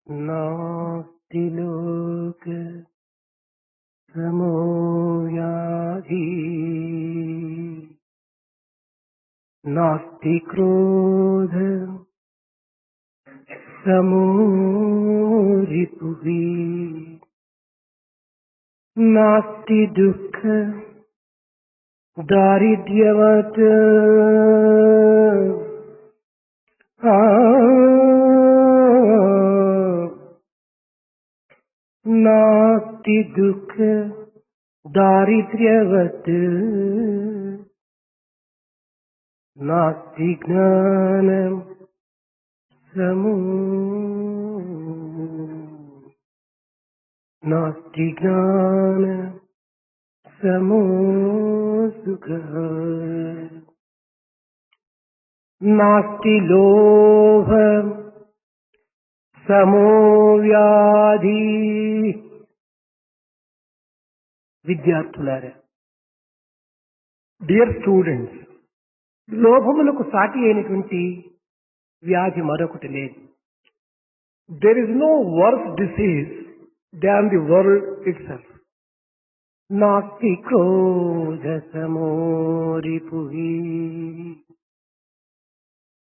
नास्ति लोक समो व्याधि नास्ति क्रोध समो रिपुः नास्ति दुःख दारिद्र्यवत् नास्ति दुःख दारिद्र्यवत् नास्ति ज्ञानं समो नास्ति ज्ञानं समो सुखः नास्ति लोभ समो व्याधि. విద్యార్థులారా, డియర్ స్టూడెంట్స్, లోభములకు సాటి అయినటువంటి వ్యాధి మరొకటి లేదు. There is no worse disease than the world itself. నాస్తి క్రోధ సమో రిపుః.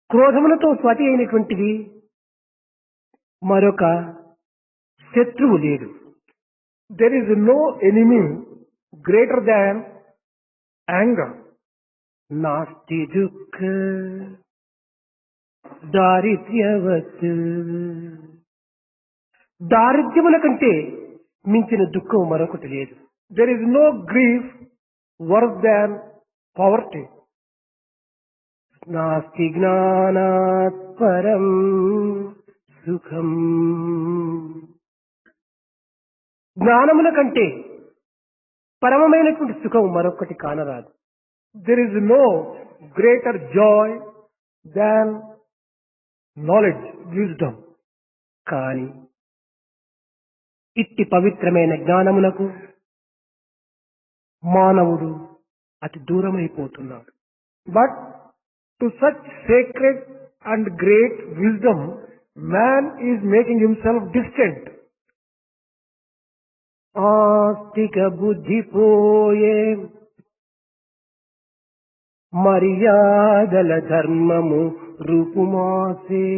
క్రోధములతో స్వాతి అయినటువంటిది మరొక శత్రువు లేడు. There is no enemy greater than anger. నాస్తి దుఃఖ దారిద్ర్యవత్. దారిద్ర్యముల కంటే మించిన దుఃఖం మరొకటి లేదు. There is no grief worse than poverty. నాస్తి జ్ఞానాత్ పరం సుఖం. జ్ఞానముల కంటే పరమమైనటువంటి సుఖం మరొకటి కానరాదు. There is no greater joy than knowledge, wisdom. కాని ఇట్టి పవిత్రమైన జ్ఞానమునకు మానవుడు అతి దూరమైపోతున్నాడు. But to such sacred and great wisdom, man is making himself distant. ఆస్తిక బుద్ధి పోయే మర్యాదల ధర్మము రూపుమాసే.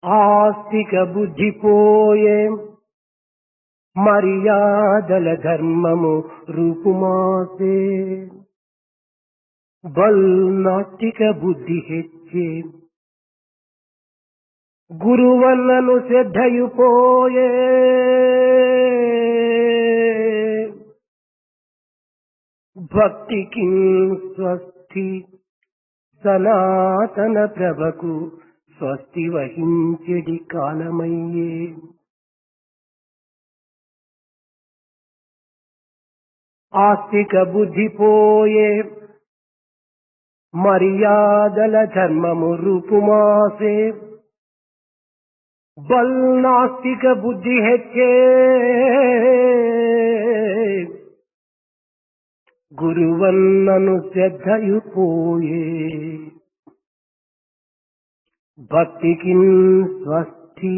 ఆస్తిక బుద్ధి పోయే మర్యాదల ధర్మము రూపుమాసే. బల్ నాస్తిక బుద్ధి హెచ్చే గురువన్నను శ్రద్ధయు పోయే. భక్తికి స్వస్తి సనాతన ప్రభకు స్వస్తి వహించెడి కాలమయ్యే. ఆస్తిక బుద్ధి పోయే మర్యాదల ధర్మము రూపుమాసే. బల్ నాస్తిక బుద్ధి హెచ్చే గురువన్నను శ్రద్ధయు పోయే. భక్తికి స్వస్తి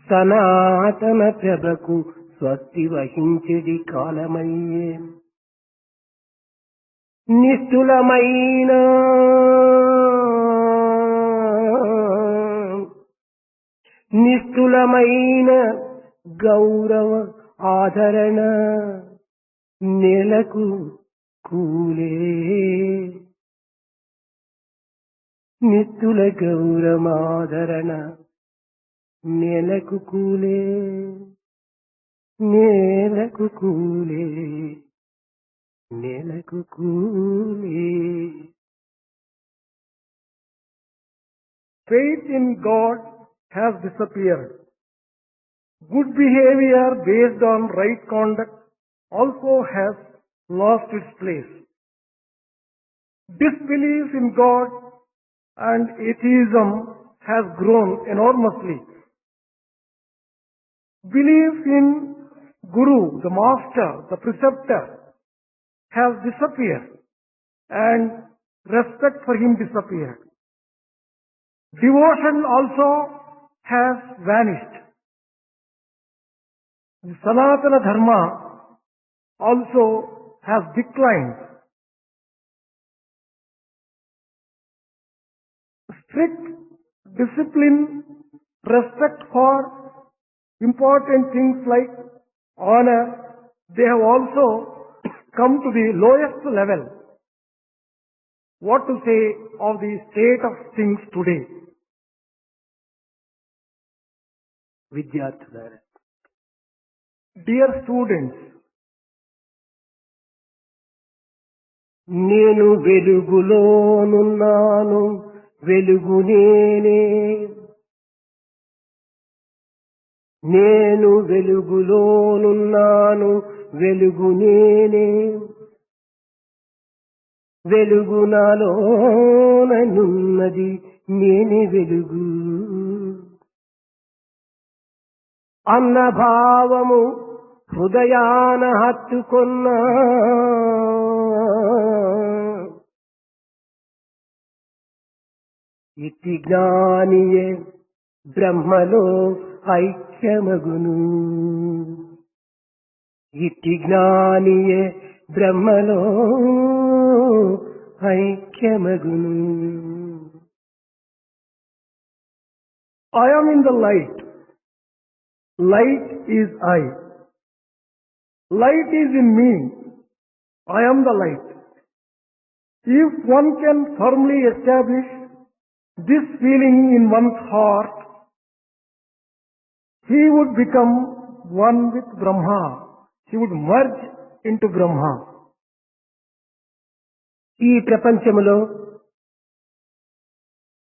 సనాతన ప్రభకు స్వస్తి వహించెడి కాలమయ్యే. నిస్తులమైన నిస్తులమైన గౌరవ ఆదరణ నెలకు కూలే. నిస్తుల గౌరవాదరణ నెలకు కూలే. నేలకు కూలే. నేలకు కూలే. Faith in God has disappeared. Good behavior based on right conduct also has lost its place. Disbelief in God and atheism has grown enormously. Belief in Guru, the master, the preceptor, has disappeared and respect for him disappeared. Devotion also has vanished. The Sanatana Dharma also has declined. Strict discipline, respect for important things like honor, they have also come to the lowest level. What to say of the state of things today? విద్యార్థులారా, Dear students, నేను వెలుగులోనున్నాను, వెలుగు నేనే. నేను వెలుగులోనున్నాను, వెలుగు నేనే. వెలుగు నాలోనున్నది, నేనే వెలుగు అన్న భావము హృదయాన హత్తుకొన్న ఇట్టి జ్ఞానియే బ్రహ్మలో ఐక్యమగును. ఇట్టి జ్ఞానియే బ్రహ్మలో ఐక్యమగును. I am in the light. Light is I. Light is in me. I am the light. If one can firmly establish this feeling in one's heart, he would become one with Brahma. He would merge into Brahma. ఈ ప్రపంచములో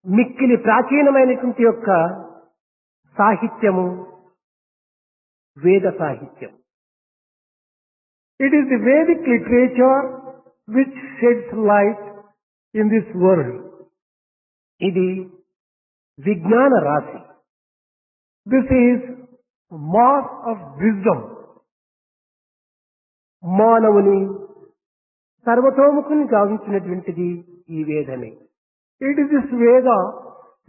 మిక్కిలి ప్రాచీనమైనటువంటి యొక్క సాహిత్యము వేద సాహిత్యం. It is the Vedic literature which sheds light in this world. ఇది విజ్ఞాన రాశి. This is mass of wisdom. మానవుని సర్వతోముఖుని గావించినటువంటిది ఈ వేదమే. It is this Veda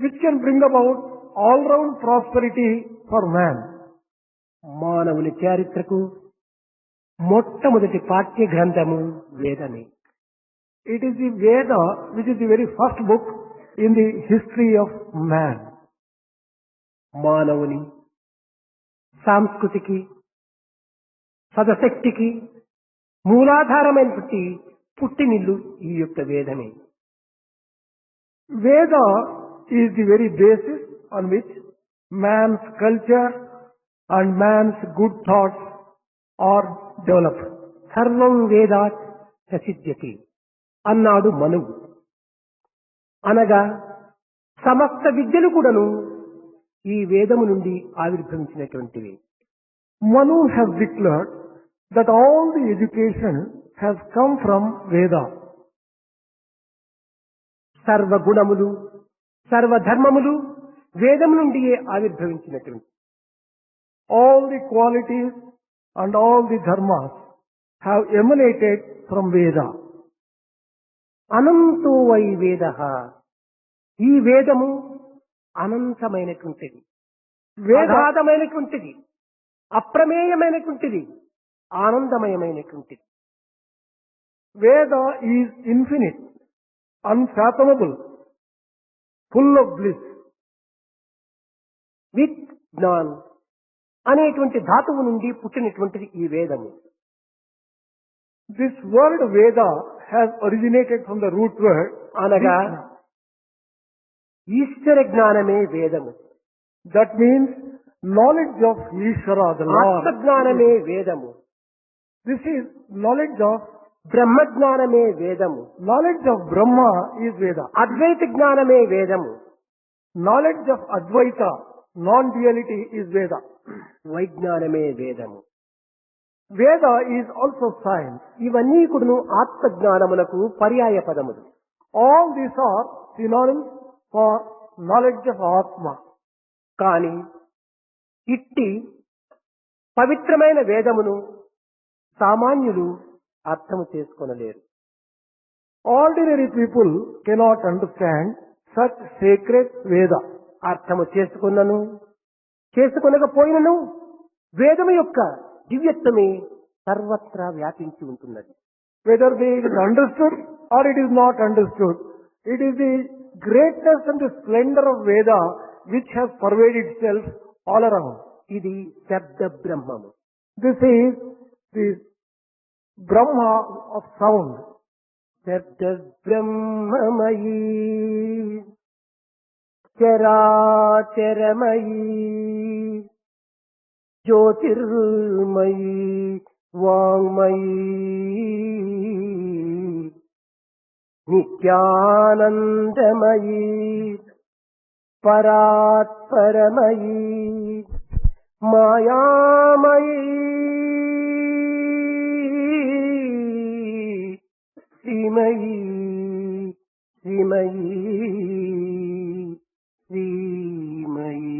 which can bring about all-round prosperity for man. మానవుని చరిత్రకు మొట్టమొదటి పాఠ్య గ్రంథము వేదమే. It is the Veda which is the very first book in the history of man. మానవుని సంస్కృతికి సదశక్తికి మూలాధారమైనటువంటి పుట్టినిల్లు ఈ యొక్క వేదమే. Veda is the very basis on which man's culture and man's good thoughts are developed. సర్వం వేదాత్ ప్రసిద్ధ్యతి అన్నాడు మనువు. అనగా సమస్త విద్యలు కూడాను ఈ వేదము నుండి ఆవిర్భవించినటువంటివి. Manu has declared that all the education has come from Veda. సర్వ గుణములు సర్వధర్మములు వేదం నుండియే ఆవిర్భవించినటువంటి. All the qualities and all the dharmas have emanated from Veda. అనంతో వై వేద, ఈ వేదము అనంతమైనటువంటిది, వేదాదమైనటువంటిది, అప్రమేయమైనటువంటిది, ఆనందమయమైనటువంటిది. Veda is infinite, unfathomable, full of bliss. విత్ జ్ఞాన్ అనేటువంటి ధాతువు నుండి పుట్టినటువంటిది ఈ వేదము. This word Veda has originated from the root word అనగా ఈశ్వర జ్ఞానమే వేదము. That means knowledge of Ishvara, the Lord. ఆత్మజ్ఞానమే వేదము. This is knowledge of బ్రహ్మజ్ఞానమే వేదము. knowledge of Brahma is Veda. అద్వైత జ్ఞానమే వేదము. Knowledge of Advaita, non-duality is Veda. వైజ్ఞానమే వేదము. Veda is also science. ఇవన్నీ కూడాను ఆత్మజ్ఞానమునకు పర్యాయ పదములు. All these are synonyms for knowledge of Atma. కానీ ఇట్టి పవిత్రమైన వేదమును సామాన్యులు అర్థము చేసుకొనలేరు. Ordinary people cannot understand such sacred Veda. అర్థము చేసుకున్నను చేసుకొనకపోయినను వేదము యొక్క దివ్యత్వమే సర్వత్రా వ్యాపించి ఉంటున్నది. Whether it is understood or it is not understood, it is the greatness and the splendor of Veda which has pervaded itself all around. ఇది శబ్ద బ్రహ్మము. This is the Brahma of sound. శబ్ద బ్రహ్మమయీ చరాచరమయీ Jyothirmayi వాంగ్మయీ నిత్యానందమయీ పరాత్పరమయీ మాయామయీ శ్రీమయీ శ్రీమయీ శ్రీమయీ.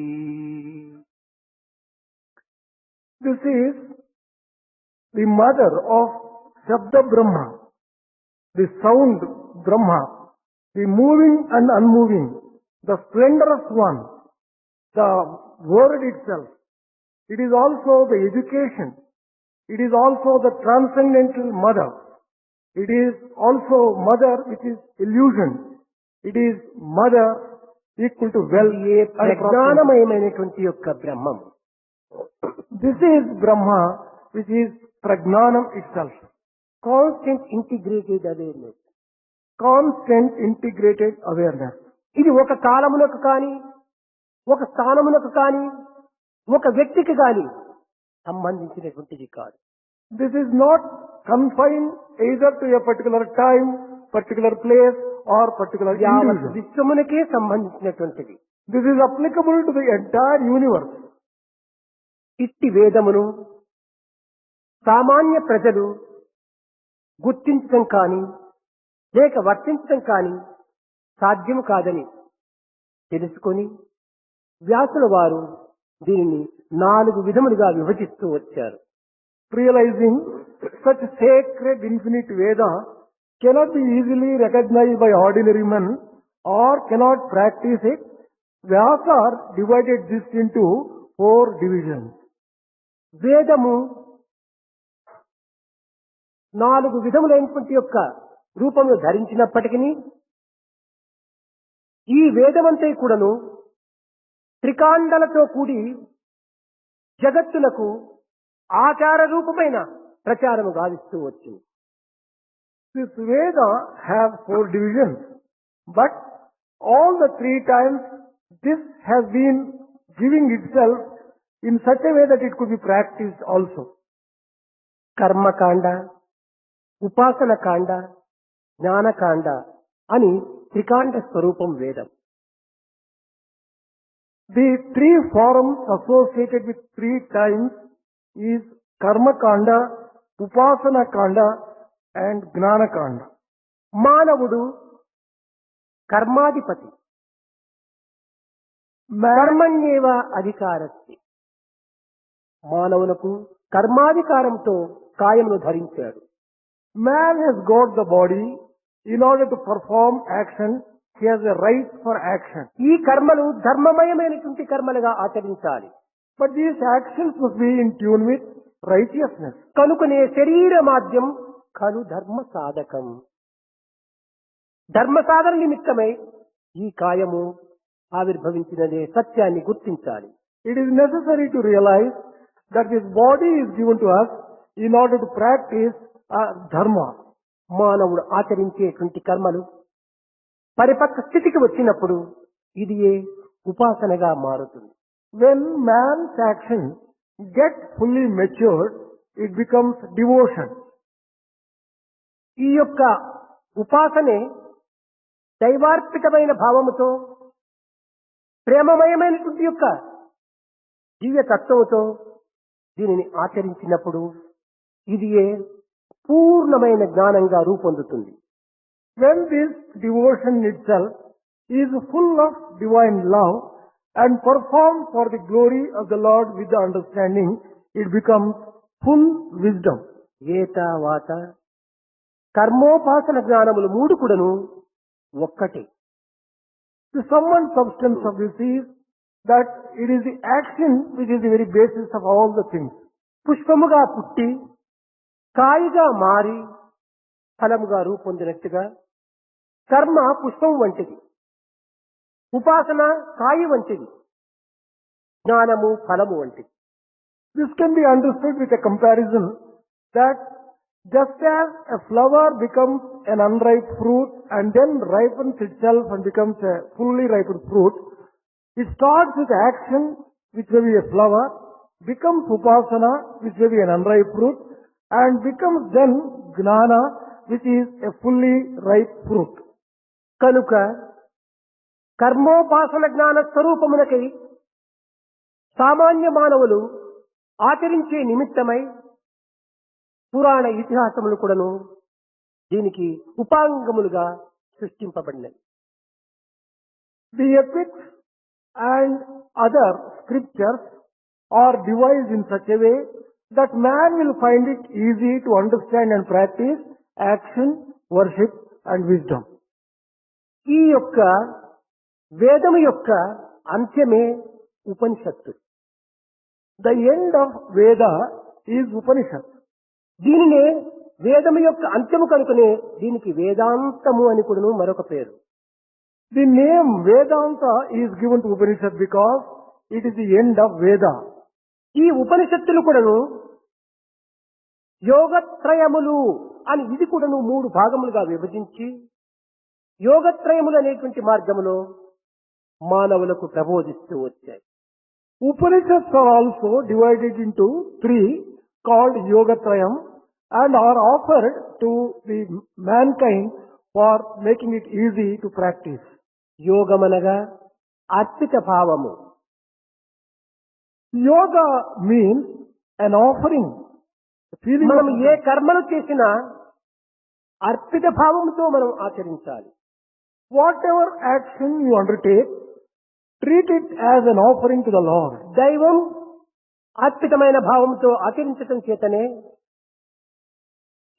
This is the mother of Shabda Brahma, the sound Brahma, the moving and unmoving, the splendorous one, the word itself. It is also the education. It is also the transcendental mother. It is also mother which is illusion. It is mother equal to wealth A and prosperity. ప్రజ్ఞానమయమైనటువంటి యొక్క బ్రహ్మం. This is Brahma which is Prajnanam itself. Constant integrated awareness. Constant integrated awareness. ఇది ఒక కాలమునకు కాని ఒక స్థానమునకు కాని ఒక వ్యక్తికి కాని సంబంధించినటువంటిది కాదు. This is not confined either to a particular time, particular place or particular యావత్ individual. విశ్వమునకే సంబంధించినటువంటిది. This is applicable to the entire universe. ఇట్టి వేదమును సామాన్య ప్రజలు గుర్తించడం కాని లేక వర్తించడం కాని సాధ్యము కాదని తెలుసుకొని వ్యాసుల వారు దీనిని 4 విధములుగా విభజిస్తూ వచ్చారు. Realizing such sacred infinite Veda cannot be easily recognized by ordinary men or cannot practice it, Vyasa divided this into 4 divisions. వేదము 4 విధములైనటువంటి యొక్క రూపమును ధరించినప్పటికీ ఈ వేదమంతా కూడాను త్రికాండలతో కూడి జగత్తులకు ఆచార రూపమైన ప్రచారము గావిస్తూ వచ్చింది. This Veda have 4 divisions, but all the 3 times this has been giving itself in such a way that it could be practiced also. కర్మకాండ, ఉపాసన కాండ, జ్ఞానకాండ అని త్రికాండ స్వరూపం వేదం. The 3 forms associated with 3 times is Karma Kanda, Upasana Kanda and Gnana Kanda. మానవుడు కర్మాధిపతి. Man, కర్మణ్యేవ అధికారస్తి. మానవులకు కర్మాధికారంతో కాయమును ధరించాడు. man has got the body. In order to perform action, he has a right for action. ఈ కర్మలు ధర్మమయమైనటువంటి కర్మలుగా ఆచరించాలి. But these actions must be in tune with righteousness. కనుకనే శరీర మాధ్యం ఖలు ధర్మ సాధకం. ధర్మ సాధన నిమిత్తమై ఈ కాయము ఆవిర్భవించినదే సత్యాన్ని గుర్తించాలి. It is necessary to realize that this body is given to us in order to practice dharma. మానవుడు ఆచరించేటువంటి కర్మలు పరిపక్వ స్థితికి వచ్చినప్పుడు ఇది ఉపాసనగా మారుతుంది. When man's actions get fully matured, it becomes devotion. ఈ యొక్క ఉపాసనే దైవార్పితమైన భావముతో ప్రేమమయమైనటువంటి యొక్క దివ్య తత్వముతో దీనిని ఆచరించినప్పుడు ఇది పూర్ణమైన జ్ఞానంగా రూపొందుతుంది. When this devotion itself is full of divine love and performed for the glory of the Lord with the understanding, it becomes full wisdom. ఏత వాత కర్మోపాసన జ్ఞానములు 3 కూడాను ఒక్కటే. The sum and substance of this is that it is the action which is the very basis of all the things. పుష్పముగా పుట్టి కాయిగా మారి ఫలముగా రూపొందినట్టుగా కర్మ పుష్పం వంటిది, ఉపాసన కాయి వంటిది, జ్ఞానము ఫలము వంటిది. This can be understood with a comparison that just as a flower becomes an unripe fruit and then ripens itself and becomes a fully ripened fruit, it starts with action which may be a flower, becomes upasana which may be an unripe fruit, and becomes then gnana which is a fully ripe fruit. కనుక కర్మోపాసన జ్ఞాన స్వరూపమునకై సామాన్య మానవులు ఆచరించే నిమిత్తమై పురాణ ఇతిహాసములు కూడాను దీనికి ఉపాంగములుగా సృష్టింపబడినవి. The epics and other scriptures are devised in such a way that man will find it easy to understand and practice action, worship and wisdom. ఈ యొక్క వేదము యొక్క అంత్యమే ఉపనిషత్తు. The end of Veda is Upanishad. దీనినే వేదము యొక్క అంత్యము కనుకనే దీనికి వేదాంతము అని కూడాను మరొక పేరు. The name Vedanta is given to Upanishad because it is the end of Veda. ఈ ఉపనిషత్తులు కూడాను యోగత్రయములు అని ఇది కూడాను 3 భాగములుగా విభజించి యోగత్రయములు అనేటువంటి మార్గములో మానవులకు ప్రబోధిస్తూ వచ్చాయి. Upanishads are also divided into 3 called Yogatrayam and are offered to the mankind for making it easy to practice. యోగమనగా Arpita భావము. Yoga means an offering. మనం ఏ కర్మలు చేసినా అర్పిత భావంతో మనం ఆచరించాలి. Whatever action you undertake, treat it as an offering to the Lord. దైవం అర్పితమైన భావంతో ఆచరించటం చేతనే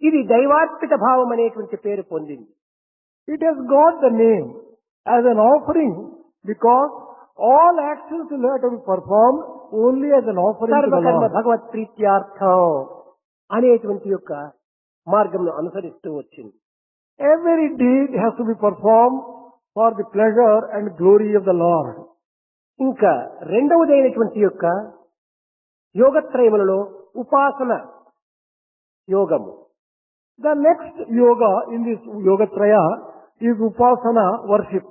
ఇది దైవార్పిత భావం అనేటువంటి పేరు పొందింది. It has got the name as an offering because all actions will have to be performed only as an offering to the సర్వకర్మ Lord. భగవత్ ప్రీత్యార్థం అనేటువంటి యొక్క మార్గంను అనుసరిస్తూ వచ్చింది. Every deed has to be performed for the pleasure and glory of the Lord. ఇంకా రెండవదైనటువంటి యొక్క యోగత్రయములలో ఉపాసన యోగము. The next yoga in this Yogatraya is Upasana worship.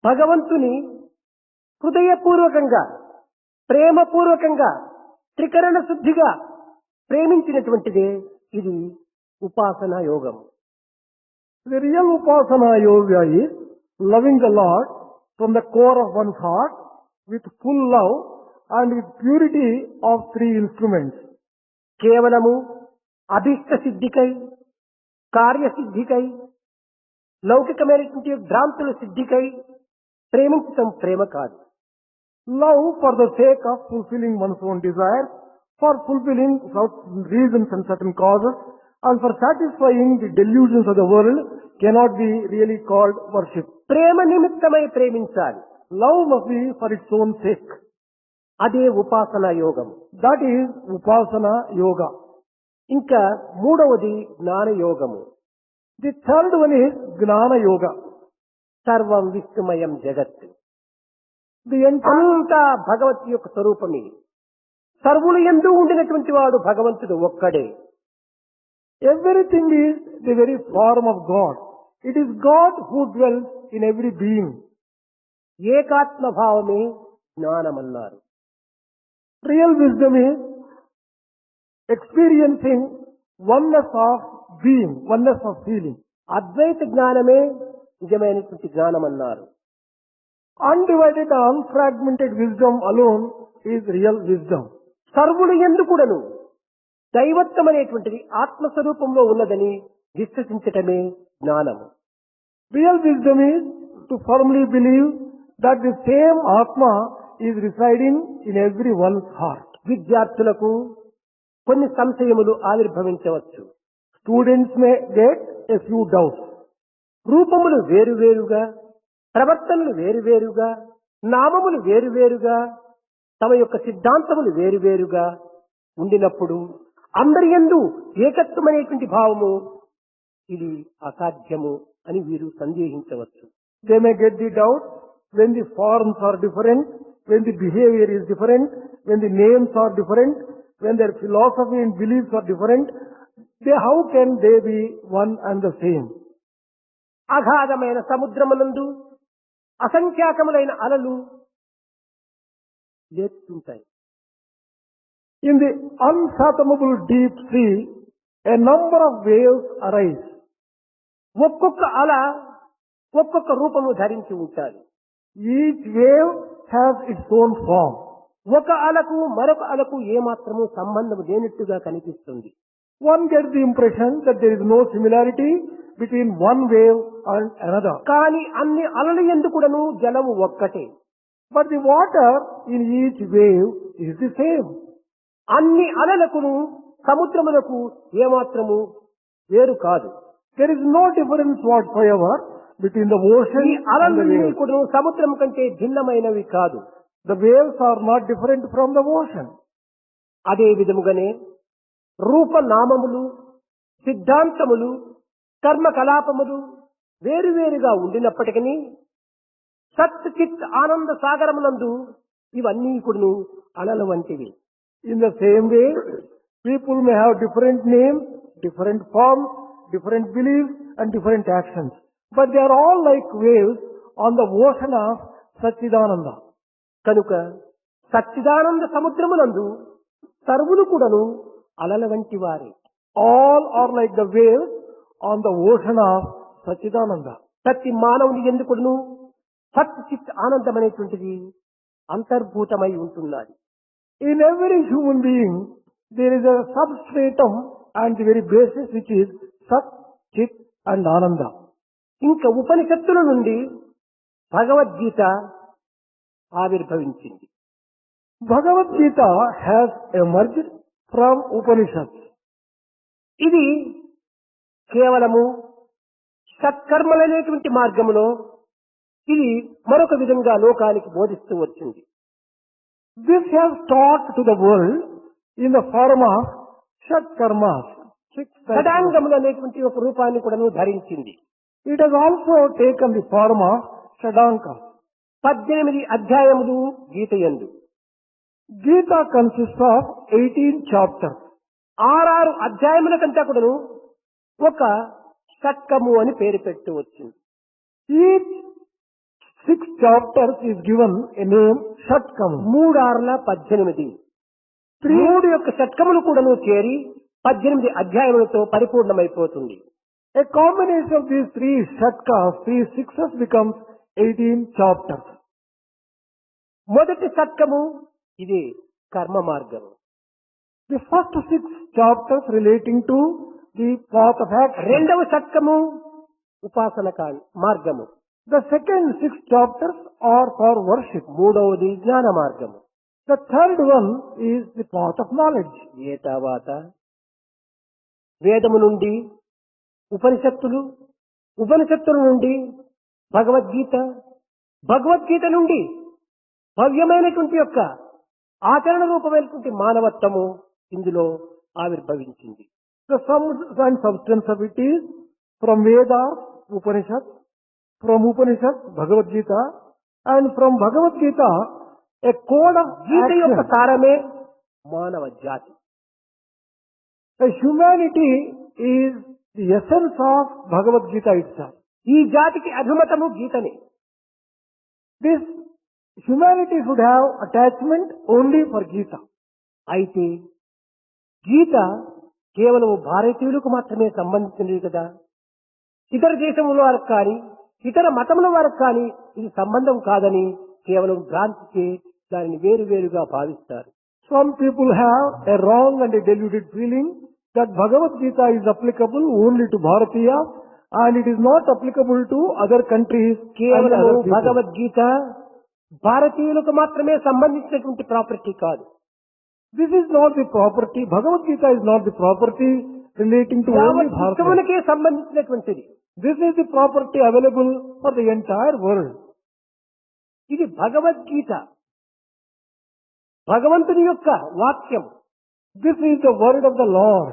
భగవంతుని హృదయపూర్వకంగా ప్రేమపూర్వకంగా త్రికరణ శుద్ధిగా ప్రేమించినటువంటిదే ఇది ఉపాసన యోగం. The real Upasana yoga is loving the Lord from the core of one's heart with full love and with purity of 3 instruments. కేవలము అభిష్ట సిద్ధికై, కార్యసిద్ధికై, లౌకికమైనటువంటి భ్రాంతుల సిద్ధికై ప్రేమించటం ప్రేమ కాదు. Love for the sake of fulfilling one's own desires, for fulfilling certain reasons and certain causes, and for satisfying the delusions of the world cannot be really called worship. ప్రేమ నిమిత్తమై ప్రేమించాలి. Love must be for its own sake. అదే ఉపాసన యోగం. That is Upasana yoga. ఇంకా మూడవది జ్ఞాన యోగము. The third one is Gnana yoga. సర్వం విష్ణుమయం జగత్. The entire అంతా భగవత్ యొక్క స్వరూపమే. సర్వులు యందు ఉండినటువంటి వాడు భగవంతుడు ఒక్కడే. everything is the very form of God. It is God who dwells in every being. ఏకాత్మ భావమే జ్ఞానమన్నారు. Real wisdom is experiencing oneness of being, oneness of feeling. అద్వైత జ్ఞానమే నిజమైనటువంటి జ్ఞానమన్నారు. Undivided, unfragmented wisdom alone is real wisdom. సర్వులు యందు కూడాను దైవత్వం అనేటువంటిది ఆత్మస్వరూపంలో ఉన్నదని విశ్వసించటమే జ్ఞానము. Real wisdom is to firmly believe that the same Atma is residing in everyone's heart. విద్యార్థులకు కొన్ని సంశయములు ఆవిర్భవించవచ్చు. Students may get a few doubts. రూపములు వేరువేరుగా, ప్రవర్తనలు వేరువేరుగా, నామములు వేరువేరుగా, తమ యొక్క సిద్ధాంతములు వేరువేరుగా ఉండినప్పుడు అందరి యందు ఏకత్వమైనటువంటి భావము ఇది అసాధ్యము అని వీరు సందేహించవచ్చు. They may get the doubt when the forms are different, when the behavior is different, when the names are different, when their philosophy and beliefs are different. How can they be one and the same? అగాధమైన సముద్రమునందు అసంఖ్యాకములైన అలలు లేస్తుంటాయి. In the unfathomable deep sea, a number of waves arise. ఒక్కొక్క అల ఒక్కొక్క రూపము ధరించి ఉంటాయి. Each wave has its own form. ఒక అలకు మరొక అలకు ఏమాత్రము సంబంధం లేనట్టుగా కనిపిస్తుంది. One gets the impression that there is no similarity between one wave and another. కానీ అన్ని అలల యందు కూడాను జలము ఒక్కటే. But the water in each wave is the same. అన్ని అలలకును సముద్రములకు ఏమాత్రము వేరు కాదు. There is no difference whatsoever between the ocean ఈ and the అలలన్నీ waves. కూడా సముద్రం కంటే భిన్నమైనవి కాదు. The waves are not different from the ocean. అదే విధముగానే రూపనామములు, సిద్ధాంతములు, కర్మకలాపములు వేరువేరుగా ఉండినప్పటికీ సత్ చిత్ ఆనంద సాగరమునందు ఇవన్నీ కూడాను అలల వంటివి. In the same way, people may have different names, different forms, different beliefs and different actions. But they are all like waves on the ocean of Satchidananda. కనుక సచ్చిదానంద సముద్రమునందు సర్వులు కూడాను అలల వంటి వారే. All are like the waves on the ocean of Satchidananda. ప్రతి మానవుని ఎందుకును సత్ చిత్ ఆనందం అనేటువంటిది అంతర్భూతమై ఉంటున్నది. In every human being, there is a substratum and the very basis which is Sat, Chit and Ananda. ఇంకా ఉపనిషత్తుల నుండి భగవద్గీత ఆవిర్భవించింది. Bhagavad Gita has emerged from Upanishads. ఇది కేవలము సత్కర్మలనేటువంటి మార్గములో ఇది మరొక విధంగా లోకానికి బోధిస్తూ వచ్చింది. This has taught to the world in the form of Shat Karmas. షడాంగములు అనేటువంటి ఒక రూపాన్ని కూడా ధరించింది. It has also taken the form of Shadanka. 18 అధ్యాయములు గీత యందు. Gita consists of 18 chapters. 6 అధ్యాయముల కంటే కూడాను ఒక షట్కము అని పేరు పెట్టి వచ్చింది. Each 6 chapters is given a name Shatkam. 3 6 18. 3 యొక్క షట్కములు కూడాను చేరి 18 అధ్యాయములతో పరిపూర్ణమైపోతుంది. A combination of these 3 Shatkas, 3 sixes becomes 18 chapters. మొదటి షట్కము ఇది కర్మ మార్గము. The first 6 chapters relating to the path of action. రెండవ షట్కము ఉపాసన మార్గము. The second 6 chapters are for worship. మూడవది జ్ఞాన మార్గము. The third one is the path of knowledge. ఏ తర్వాత వేదము నుండి ఉపనిషత్తులు, ఉపనిషత్తుల నుండి భగవద్గీత, భగవద్గీత నుండి భవ్యమైనటువంటి యొక్క ఆచరణ రూపమైనటువంటి మానవత్వము ఇందులో ఆవిర్భవించింది. The sum and substance of it is from Vedas, Upanishads, from Upanishads, Bhagavad Gita, and from Bhagavad Gita, a code of గీత యొక్క action. సారమే మానవ జాతి. The humanity is the essence of Bhagavad Gita itself. ఈ జాతికి అభిమతము గీతనే. This humanity should have attachment only for Gita. అయితే గీత కేవలం భారతీయులకు మాత్రమే సంబంధించినది కదా. ఇతర దేశముల వారికి కానీ ఇతర మతముల వారికి కానీ ఇది సంబంధం కాదని కేవలం భ్రాంతిచే దానిని వేరువేరుగా భావిస్తారు. Some people have a wrong and a deluded feeling that Bhagavad Gita is applicable only to Bharatiya and it is not applicable to other countries and కేవలం other people. భగవద్గీత భారతీయులకు మాత్రమే సంబంధించినటువంటి ప్రాపర్టీ కాదు. This is not the property, Bhagavad Gita is not the property relating to only Bharatiya. విశ్వమునకే సంబంధించినటువంటిది. This is the property available for the entire world. ఇది భగవద్గీత, భగవంతుని యొక్క వాక్యం. This is the word of the Lord.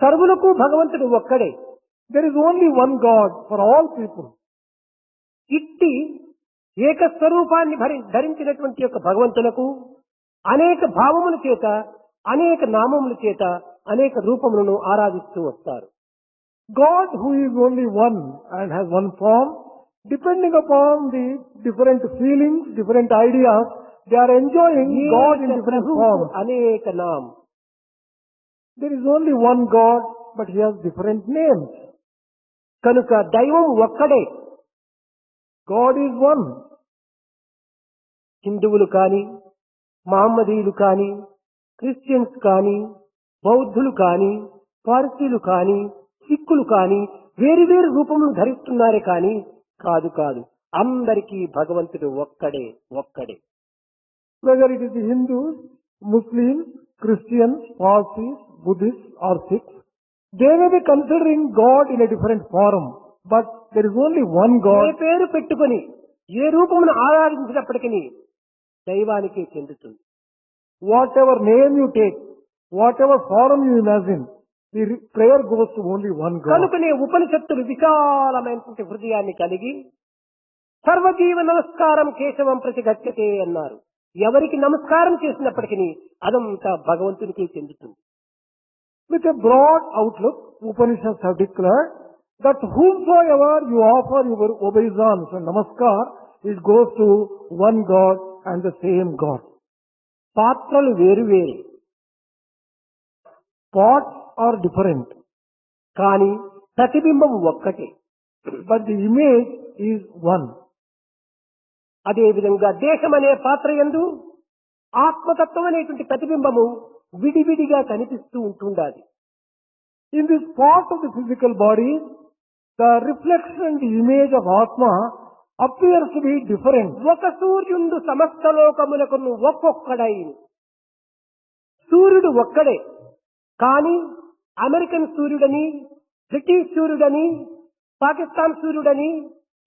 సర్వులకు భగవంతుడు ఒక్కడే. There is only one God for all people. ఇట్టి ఏకస్వరూపాన్ని ధరించినటువంటి యొక్క భగవంతులకు అనేక భావముల చేత, అనేక నామముల చేత, అనేక రూపములను ఆరాధిస్తూ వస్తారు. God, who is only one and has one form, depending upon the different feelings, different ideas, they are enjoying God in different forms. అనేక నామ. There is only one God, but he has different names. కనుక దైవం ఒక్కడే. God is one. హిందువులు కాని, మహమ్మదీయులు కాని, Christians కాని, బౌద్ధులు కాని, పార్సీలు కాని, సిక్కులు కాని వేరు వేరు రూపములు ధరిస్తున్నారే కాని కాదు కాదు, అందరికీ భగవంతుడు ఒక్కడే ఒక్కడే. Whether it is the Hindus, Muslims, Christians, Parsis, Buddhists or Sikhs, they may be considering God in a different form, but there is only one A God. పేరు పెట్టుకొని ఏ రూపమును ఆరాధించినప్పటికీ దైవానికే చెందుతుంది. Whatever name you take, whatever form you imagine, the prayer goes to only one God. కనుకనే ఉపనిషత్తులు విశాలమైనటువంటి హృదయాన్ని కలిగి సర్వజీవ నమస్కారం కేశవం ప్రతి గచ్చతే అన్నారు. ఎవరికి నమస్కారం చేసినప్పటికీ అదంతా భగవంతునికే చెందుతుంది. With a broad outlook, Upanishads have declared that whomsoever you offer your obeisance and namaskar, it goes to one God and the same God. పాత్రలు వేరు వేరు, Pots are different, కానీ ప్రతిబింబం ఒక్కటే. but the image is one. అదే విధంగా దేశం అనే పాత్ర యందు ఆత్మతత్వం అనేటువంటి ప్రతిబింబము విడివిడిగా కనిపిస్తూ ఉంటుండాలి. In this part of the physical body, the reflection and the image of Atma appears to be different. ఒక సూర్యుడు సమస్త లోకములకు ఒక్కొక్కడై. సూర్యుడు ఒక్కడే, కానీ అమెరికన్ సూర్యుడని, బ్రిటిష్ సూర్యుడని, పాకిస్తాన్ సూర్యుడని,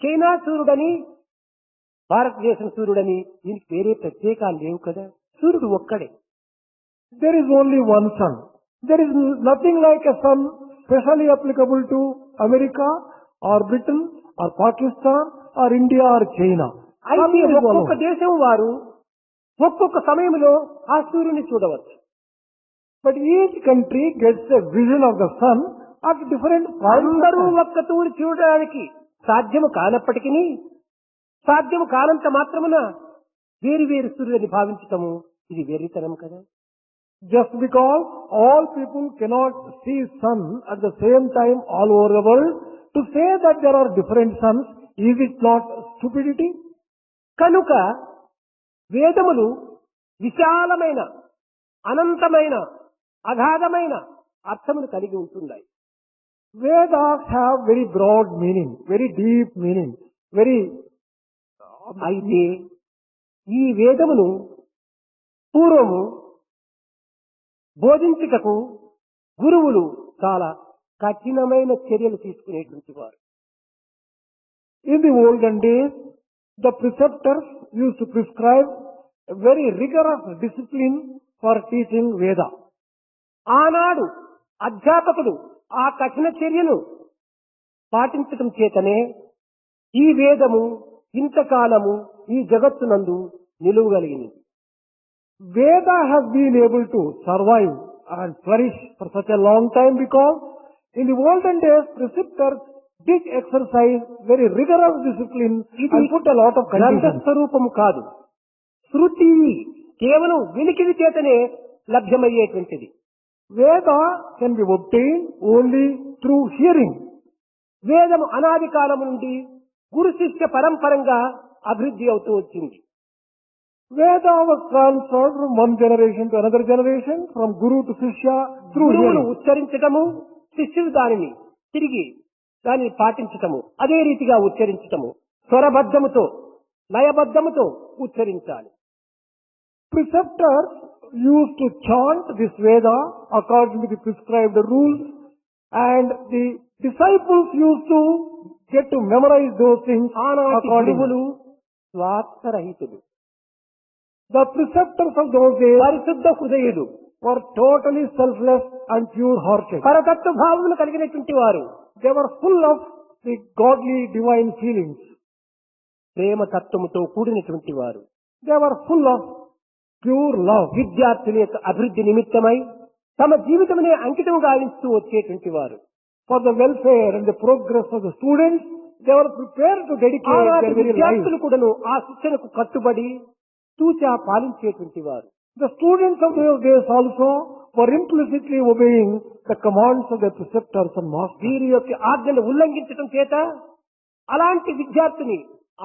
చైనా సూర్యుడని, భారతదేశం సూర్యుడని దీనికి వేరే ప్రత్యేకాలు లేవు కదా. సూర్యుడు ఒక్కడే. There is only one sun. There is nothing like a sun specially applicable to America or Britain or Pakistan or India or China. అయితే Sun is ఒక్కొక్క one. దేశం వారు ఒక్కొక్క సమయంలో ఆ సూర్యుని చూడవచ్చు. But each country gets a vision of the sun at different points. అందరూ ఒక్క తూరి చూడడానికి సాధ్యము కానప్పటికీ సాధ్యము కానంత మాత్రమున వేరు వేరు సూర్యుని భావించటము ఇది వెర్రితనం కదా. Just because all people cannot see sun at the same time all over the world, to say that there are different suns, is it not stupidity? కనుక వేదములు విశాలమైన, అనంతమైన, అగాధమైన అర్థమును కలిగి ఉంటున్నాయి. Vedas have very broad meaning, very deep meaning, very. అయితే ఈ వేదమును పూర్వము బోధించుటకు గురువులు చాలా కఠినమైన చర్యలు తీసుకునేటువంటి వారు. In the olden days, the preceptors used to prescribe a very rigorous discipline for teaching Veda. ఆనాడు అధ్యాపకులు ఆ కఠిన చర్యను పాటించటం చేతనే ఈ వేదము ఇంతకాలము ఈ జగత్తునందు నిలువగలిగింది. Veda has been able to survive and flourish for such a long time because in the olden days preceptors did exercise very rigorous discipline and put a lot of conditions. గ్రంథస్వరూపము కాదు, శృతి కేవలం వినికిడి చేతనే లభ్యమయ్యేటువంటిది. Veda can be obtained only through hearing. వేదము అనాది కాలము నుండి గురు శిష్య పరంపరంగా అభివృద్ధి అవుతూ వచ్చింది. Veda was transferred from one generation to another generation, from guru to shishya through గురువులు hearing. ఉచ్చరించటము, శిష్యులు దానిని తిరిగి దానిని పాటించటము, అదే రీతిగా ఉచ్చరించటము, స్వరబద్ధముతో లయబద్ధముతో ఉచ్చరించాలి. Preceptors used to chant this Veda according to the prescribed rules, and the disciples used to get to memorize those things ఆనాటి accordingly. గురువులు స్వార్థరహితుడు, The preceptors of those days పరిశుద్ధ హృదయుడు, were totally selfless and pure-hearted. పరతత్వ భావములు కలిగినటువంటి వారు, They were full of the godly divine feelings. ప్రేమ తత్వముతో కూడినటువంటి వారు. They were full of pure love. విద్యార్థుల యొక్క అభివృద్ధి నిమిత్తమై తమ జీవితమునే అంకితం గావిస్తూ వచ్చేటువంటి వారు. For the welfare and the progress of the students, they were prepared to dedicate ఆనాటి their very life. విద్యార్థులు కూడాను ఆ శిక్షణకు కట్టుబడి తూచా పాలించేటువంటి వారు. The students of those days also were implicitly obeying the commands of their preceptors and masters. వీరి యొక్క ఆజ్ఞను ఉల్లంఘించడం చేత అలాంటి విద్యార్థిని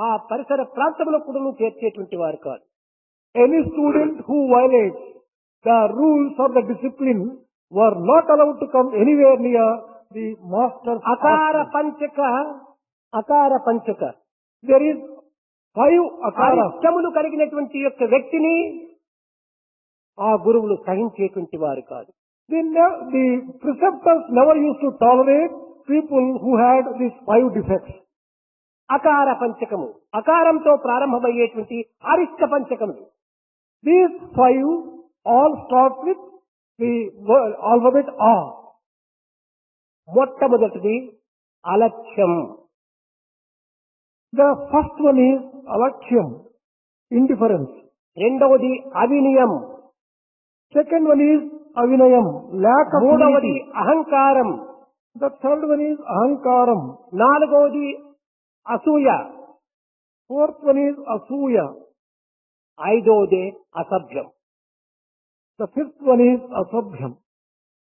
ఆ పరిసర ప్రాంతంలో కూడాను చేర్చేటువంటి వారు కాదు. Any student who violates the rules or the discipline were not allowed to come anywhere near the master's అకార office. పంచక There is 5 akaras. అరిష్టములు కలిగినటువంటి యొక్క వ్యక్తిని ఆ గురువులు సహించేటువంటి వారు కాదు. The preceptors never used to tolerate people who had these 5 defects. అకార పంచకము, అకారంతో ప్రారంభమయ్యేటువంటి అరిష్ట పంచకములు. These 5 all start with the alphabet A. మొట్టమొదటిది అలక్ష్యం, The first one is alakhyam, indifference. రెండవది అవినయం, Second one is avinayam, lack of మూడవది humility. అహంకారం, The third one is ahankaram. నాలుగవది అసూయ, Fourth one is asuya. ఐదవది అసభ్యం. The fifth one is asabhyam.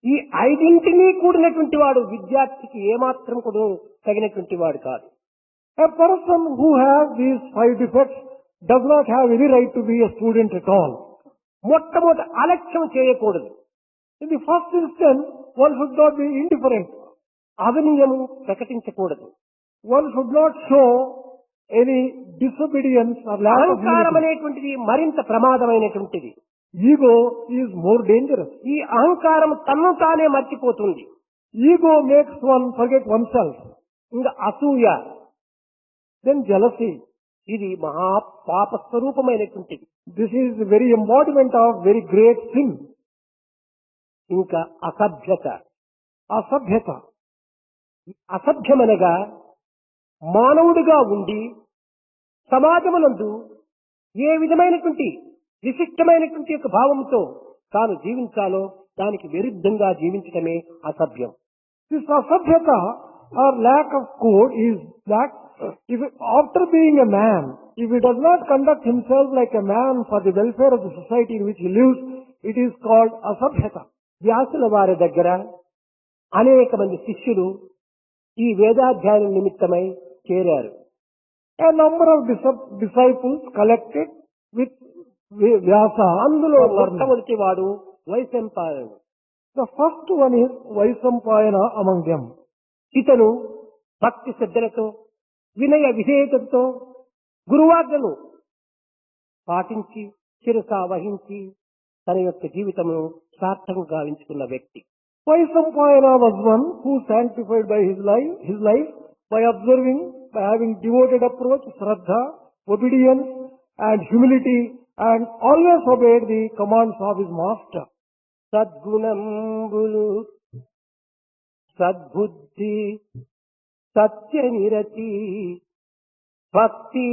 ఈ ఐదింటినీ కూడినటువంటి వాడు విద్యార్థికి ఏమాత్రం కూడా తగినటువంటి వాడు కాదు. A person who has these 5 defects does not have any right to be a student at all. మొట్టమొదటి అలక్ష్యం చేయకూడదు. In the first instance, one should not be indifferent. అవినయము ప్రకటించకూడదు. One should not show any disobedience or lack of అహంకారం humility. అనేటువంటిది మరింత ప్రమాదమైనటువంటిది. Ego is more dangerous. ఈ అహంకారం తన్ను తానే మర్చిపోతుంది. Ego makes one forget oneself. ఇంకా అసూయ, Then jealousy. ఇది మహా పాప స్వరూపమైనటువంటిది. This is the very embodiment of very great sin. ఇంకా అసభ్యత. Asabhyata. అసభ్యమనగా మానవుడిగా ఉండి సమాజమునందు ఏ విధమైనటువంటి విశిష్టమైనటువంటి యొక్క భావంతో తాను జీవించాలో దానికి విరుద్ధంగా జీవించటమే అసభ్యం. This asabhyata or lack of code is that if after being a man, if he does not conduct himself like a man for the welfare of the society in which he lives, it is called asabhyata. వ్యాసుల వారి దగ్గర అనేక మంది శిష్యులు ఈ వేదాధ్యయనం నిమిత్తమై చేరారు. A number of disciples collected with Vyasa. అందులో మొట్టమొదటి వాడు వైశంపాయనుడు. The first one is Vaisampayana among them. ఇతను భక్తి శ్రద్ధలతో వినయ విధేయతతో గురువాజ్ఞను పాటించి శిరస వహించి తన యొక్క జీవితమును సార్థకం గావించుకున్న వ్యక్తి. Vaisampayana was one who sanctified by his life by observing, by having devoted approach, shraddha, obedience and humility, and always obeyed the commands of his master. సద్గుణంబులు, సద్బుద్ధి, సత్యనిరతి, భక్తి,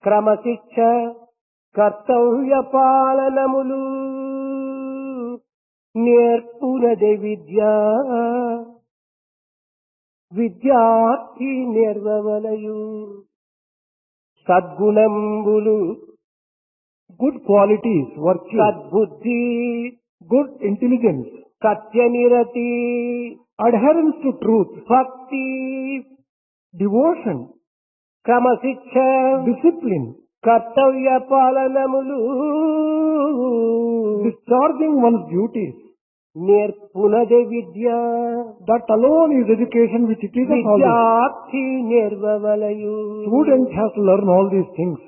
క్రమశిక్ష, కర్తవ్య పాలనములు నేర్పునదే విద్య, విద్యార్థి నేర్వవలయు. సద్గుణంబులు, Good qualities, virtue, సద్బుద్ధి, good intelligence, సత్యనిరతి, adherence to truth, భక్తి, devotion, క్రమశిక్ష, discipline, కర్తవ్య పాలనములు discharging one's duties. నేర్పునదే Vidya, That alone is education which it is a knowledge. విద్యార్థి నేర్వవలయు. Student has to learn all these things.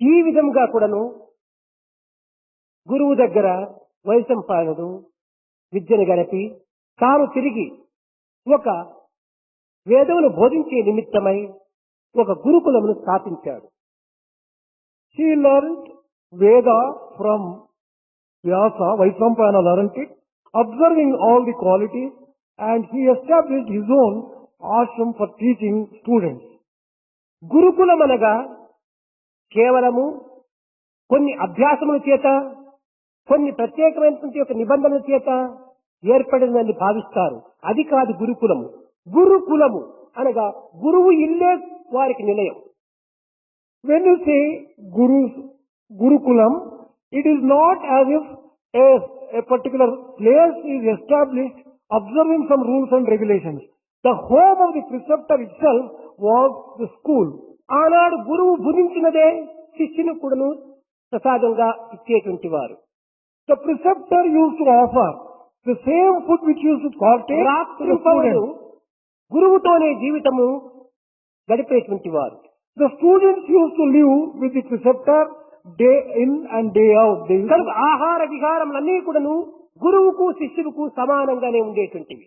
ఈ విధంగా కూడాను గురువు దగ్గర వైశంపాయనుడు విద్యను గడిపి తాను తిరిగి ఒక వేదమును బోధించే నిమిత్తమై ఒక గురుకులమును స్థాపించాడు. He learned Veda from Vyasa, Vaishampayana learned it, observing all the qualities, and he established his own ashram for teaching students. గురుకులమనగా కేవలము కొన్ని అభ్యాసముల చేత, కొన్ని ప్రత్యేకమైనటువంటి యొక్క నిబంధనల చేత ఏర్పడిందని భావిస్తారు. అది కాదు గురుకులము. గురుకులము అనగా గురువు ఇల్లే వారికి నిలయం. When you say Gurukulam, it is not as if a particular place is established observing some rules and regulations. The home of the preceptor itself was the school. ఆనాడు గురువు భుజించినదే శిష్యుని కూడాను ప్రసాదంగా ఇచ్చేటువంటి వారు. The preceptor used to offer the same food which used to partake to the students. గురువుతోనే జీవితము గడిపేటువంటి వారు. The students used to live with the preceptor day in and day out. కనుక ఆహార విహారములన్నీ కూడాను గురువుకు శిష్యులకు సమానంగానే ఉండేటువంటివి.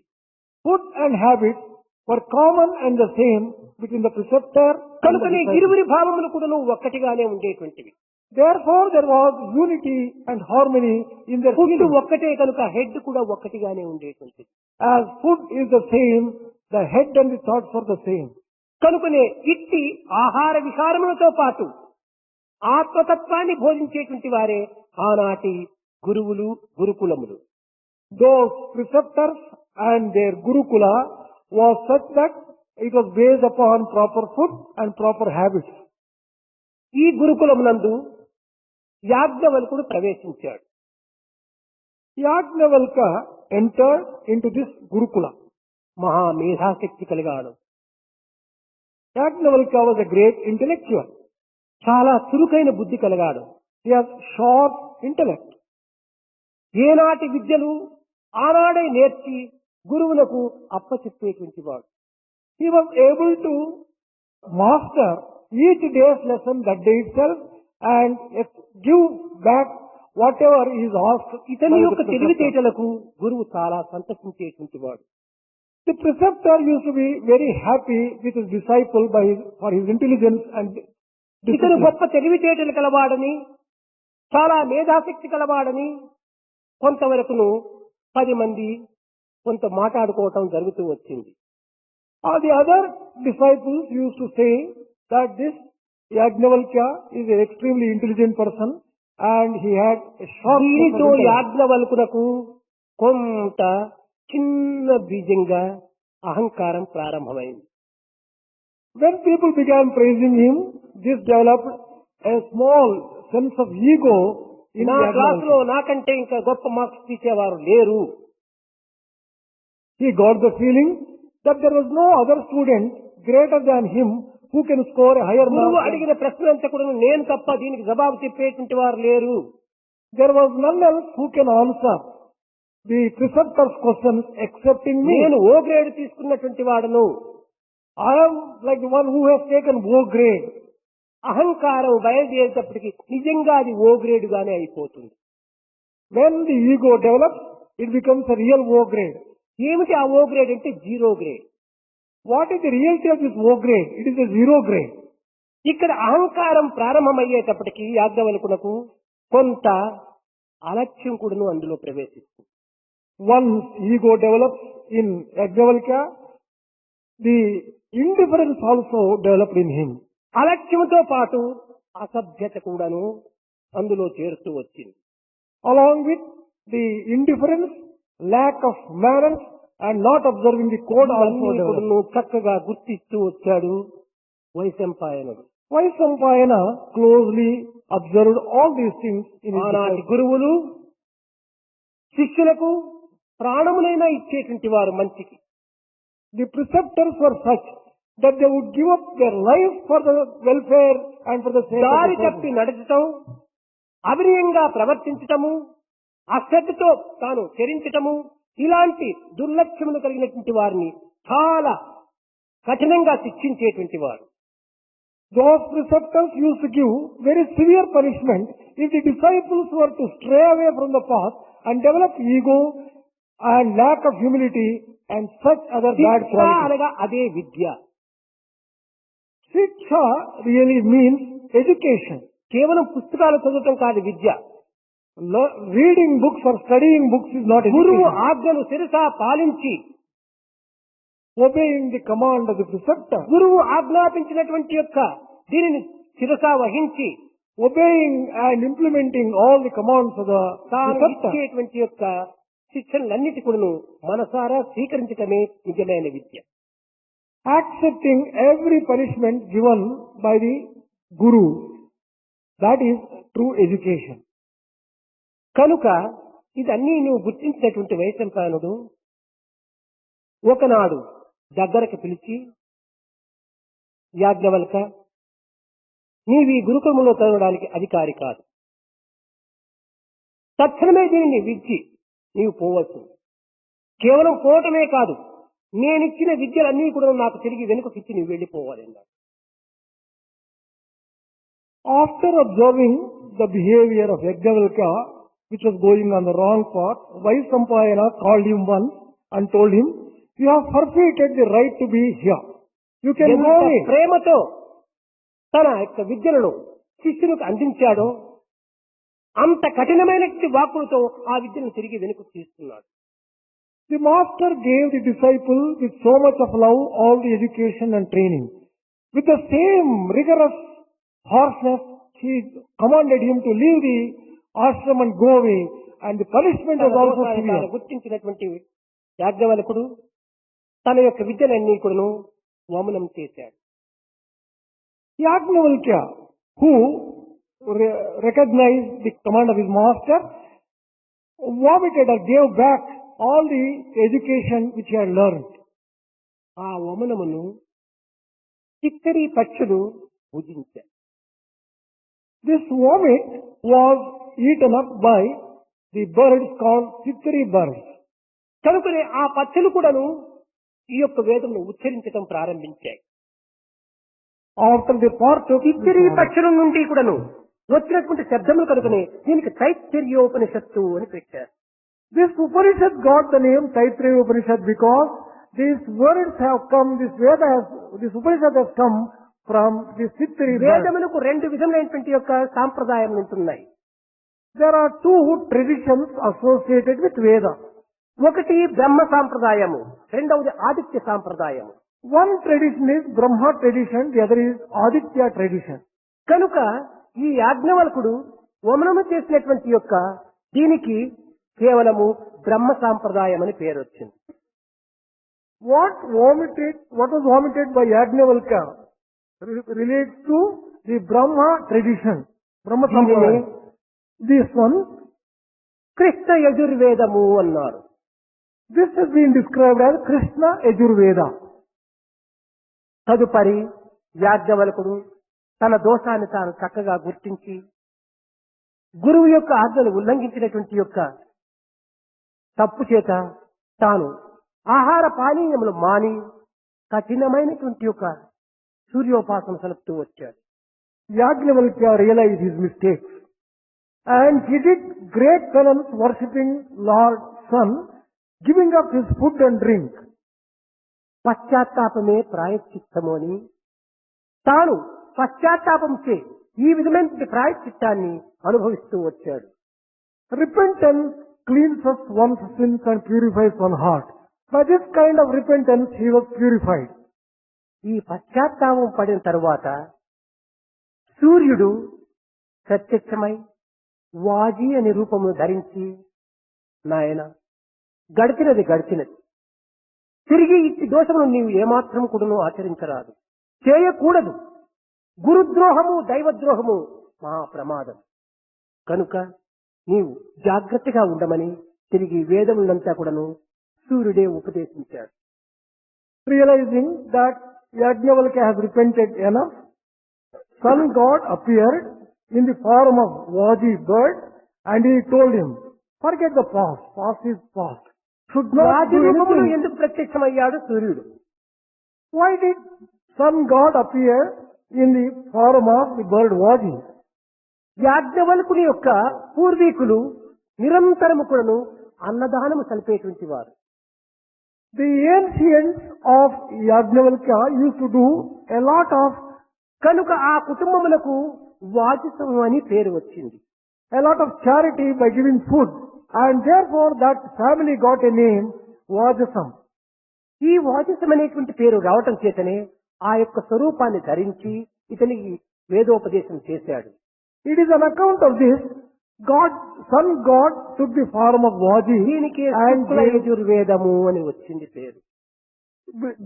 Food and habits were common and the same between the preceptor and the కనుకనే disciple. ఇరువురి భావములు కూడాను ఒక్కటిగానే ఉండేటువంటివి. Therefore, there was unity and harmony in their food feelings. ఒక్కటే కనుక హెడ్ కూడా ఒక్కటిగానే ఉండేటువంటిది. As food is the same, the head and the thoughts are the same. కనుకనే ఇట్టి ఆహార విహారములతో పాటు ఆత్మతత్వాన్ని బోధించేటువంటి వారే ఆనాటి గురువులు, గురుకులములు. Those preceptors and their Gurukula was such that it was based upon proper food and proper habits. ఈ గురుకులమునందు యాజ్ఞవల్కుడు ప్రవేశించాడు. Yajnavalkya entered into this Gurukula. మహా మేధాశక్తి కలిగాడు. Yajnavalkya was a great intellectual. చాలా చురుకైన బుద్ధి కలిగాడు. He has sharp intellect. ఏనాటి విద్యలు ఆనాడే నేర్చి గురువులకు అప్పచెప్పేటువంటి వాడు. He was able to master each day's lesson that day itself and give back whatever he is asked. ఇతని by the యొక్క preceptor. తెలివితేటలకు గురువు చాలా సంతసించేటువంటి వాడు. The preceptor used to be very happy with his disciple for his intelligence and ఇతను discipline. గొప్ప తెలివితేటలు కలవాడని, చాలా మేధాశక్తి కలవాడని కొంతవరకును 10 మంది కొంత మాట్లాడుకోవటం జరుగుతూ వచ్చింది. The other disciples used to say that this Yajnavalkya is an extremely intelligent person and he had a sharp దీనితో intellect. యాజ్ఞవల్కునకు కొంత చిన్న బీజంగా అహంకారం ప్రారంభమైంది. When people began praising him, this developed a small sense of ego in నా క్లాసులో Yajnavalkya. నాకంటే ఇంకా గొప్ప మార్క్స్ తీసేవారు లేరు. He got the feeling that there was no other student greater than him who can score a higher గురువు mark. అడిగిన ప్రశ్నలంతా కూడా నేను తప్ప దీనికి జవాబు చెప్పేటువంటి వారు లేరు. There was none else who can answer the preceptor's questions excepting me. నేను ఓ గ్రేడ్ తీసుకున్నటువంటి వాడను. I am like the one who has taken O grade. అహంకారం బయలుదేరేటప్పటికి నిజంగా అది ఓ గ్రేడ్ గానే అయిపోతుంది. When the ego develops, it becomes a real O grade. ఏమిటి ఆ ఓ గ్రేడ్ అంటే zero grade. What is the reality of this O grade? It is a zero grade. ఇక్కడ అహంకారం ప్రారంభమయ్యేటప్పటికి యాజ్ఞవల్కునకు కొంత అలక్ష్యం కూడాను అందులో ప్రవేశిస్తుంది. Once ego develops in Yajnavalkya, the indifference also developed in him. అలక్ష్యంతో పాటు అసభ్యత కూడాను అందులో చేరుతూ వచ్చింది. Along with the indifference, lack of manners and not observing the code also ఇవన్నీ developed. కూడాను చక్కగా గుర్తిస్తూ వచ్చాడు వైశంపాయనుడు. Vaishampayana closely observed all these things in his ఆనాటి disciples. గురువులు శిష్యులకు ప్రాణములైనా ఇచ్చేటువంటి వారు మంచికి. The preceptors were such that they would give up their life for the welfare and for the sake of దారి the తప్పి person. నడచటం, అవినయంగా ప్రవర్తించటము, అశ్రద్ధతో తాను చరించటము, ఇలాంటి దుర్లక్ష్యములు కలిగినటువంటి వారిని చాలా కఠినంగా శిక్షించేటువంటి వారు. Those preceptors used to give very severe punishment if the disciples were to stray away from the path and develop ego and lack of humility and such other bad శిక్ష qualities. అనగా అదే విద్య. Shiksha really means education. కేవలం పుస్తకాలు చదవటం కాదు విద్య. Reading books or studying books is not గురువు education. ఆజ్ఞను శిరసా పాలించి, Obeying the command of the preceptor, గురువు ఆజ్ఞాపించినటువంటి యొక్క దీనిని శిరసా వహించి obeying and implementing all the commands of the తాను preceptor, ఇచ్చేటువంటి యొక్క శిక్షణలన్నిటి కూడాను మనసారా స్వీకరించటమే నిజమైన విద్య. accepting every punishment given by the Guru. That is true education. కనుక ఇదన్నీ నువ్వు గుర్తించినటువంటి వైశంపాయనుడు ఒకనాడు దగ్గరకు పిలిచి, యాజ్ఞవల్క, నీవు ఈ గురుకులంలో చదవడానికి అధికారి కాదు. తక్షణమే దీనిని విద్చి నీవు పోవచ్చు. కేవలం పోవటమే కాదు, నేనిచ్చిన విద్యలన్నీ కూడా నాకు తిరిగి వెనుకకి ఇచ్చి నీవు వెళ్ళిపోవాలన్నారు. After observing the behavior of Yajnavalkya, which was going on the wrong path, Vaisampayana called him once and told him, you have forfeited the right to be here. You can ఎంత go away. ప్రేమతో తన యొక్క విద్యలను శిష్యులకు అందించాడో అంత కఠినమైనటువంటి వాక్కులతో ఆ విద్యను తిరిగి వెనుకకు తీస్తున్నాడు. The master gave the disciple with so much of love all the education and training. With the same rigorous harshness, he commanded him to leave the ashram and go away, and the punishment was also తాను severe. గుర్తించినటువంటి యాజ్ఞవల్కుడు తన యొక్క విద్యలన్నీ కూడాను వమనం చేశాడు. Yajnavalkya, who recognized the command of his master, vomited or gave back all the education which he had learned. ఆ వమనమును చిత్తరి పక్షులు భుజించారు. This vomit was eaten up by the birds called Chittari birds. కనుకనే ఆ పక్షులు కూడాను ఈ యొక్క వేదమును ఉచ్చరించడం ప్రారంభించాయి. After they partook, చిత్తరి పక్షుల నుండి కూడాను వచ్చినటువంటి శబ్దములు కనుకనే దీనికి తైత్తరీయోపనిషత్తు అని పెట్టారు. this Upanishad got the name Taittiriya Upanishad because these words have come, this Upanishad has come from the Chittari birds. వేదములకు రెండు విధములైనటువంటి యొక్క సాంప్రదాయం ఉంటున్నాయి. There are two traditions associated with Veda. ఒకటి బ్రహ్మ సాంప్రదాయము, రెండవది Aditya సాంప్రదాయము. One tradition is Brahma tradition, the other is Aditya tradition. కనుక ఈ యాజ్ఞవల్కుడు వమనము చేసినటువంటి యొక్క దీనికి కేవలము బ్రహ్మ సాంప్రదాయం అని పేరు వచ్చింది. What was vomited by Yajnavalkya relates to the Brahma tradition. Brahma Sampradaya. This one, Krishna యజుర్వేదము అన్నారు. this has been described as Krishna Yajurveda. తదుపరి యాజ్ఞవల్కుడు తన దోషాన్ని తాను చక్కగా గుర్తించి గురువు యొక్క ఆజ్ఞను ఉల్లంఘించినటువంటి యొక్క తప్పు చేత తాను ఆహార పానీయములు మాని కఠినమైనటువంటి యొక్క సూర్యోపాసన సలుపుతూ వచ్చాడు. Yajnavalkya realized his mistakes and he did great penance worshipping Lord Sun, giving up his food and drink. పశ్చాత్తాపమే ప్రాయశ్చిత్తము అని తాను పశ్చాత్తాపం చే ఈ విధమైన ప్రాయశ్చిత్తాన్ని అనుభవిస్తూ వచ్చాడు. Repentance cleanses one's sins and purifies one's heart. By this kind of repentance he was purified. ఈ పశ్చాత్తాపం పడిన తరువాత సూర్యుడు ప్రత్యక్షమై వాజీ అనే రూపమును ధరించి, నాయన గడిచినది గడిచినది, తిరిగి ఇట్టి దోషమును నీవు ఏమాత్రం కూడాను ఆచరించరాదు, చేయకూడదు. గురుద్రోహము దైవద్రోహము మహా ప్రమాదం. కనుక నీవు జాగ్రత్తగా ఉండమని తిరిగి వేదములంతా కూడాను సూర్యుడే ఉపదేశించాడు. Realizing that Yajnavalkya has repented enough, sun god appeared in the form of Vaji bird and he told him, forget the past, past is past. Should not వాజీ do రూపములో anything. ఎందుకు ప్రత్యక్షమయ్యాడు సూర్యుడు? Why did sun god appear in the form of the bird Vaji? యాజ్ఞవల్కుని యొక్క పూర్వీకులు నిరంతరము కూడాను అన్నదానము సలిపేటువంటి వారు. The ancients of Yajnavalkya used to do a lot of కనుక ఆ కుటుంబములకు వాజసము అని పేరు వచ్చింది. A lot of charity by giving food, and therefore that family got a name, Vajasam. ఈ వాజసం అనేటువంటి పేరు రావటం చేతనే ఆ యొక్క స్వరూపాన్ని ధరించి ఇతనికి వేదోపదేశం చేశాడు. It is on account of this, Son God took the form of Vaji దీనికి and శుక్ల యజుర్వేదము అని వచ్చింది పేరు.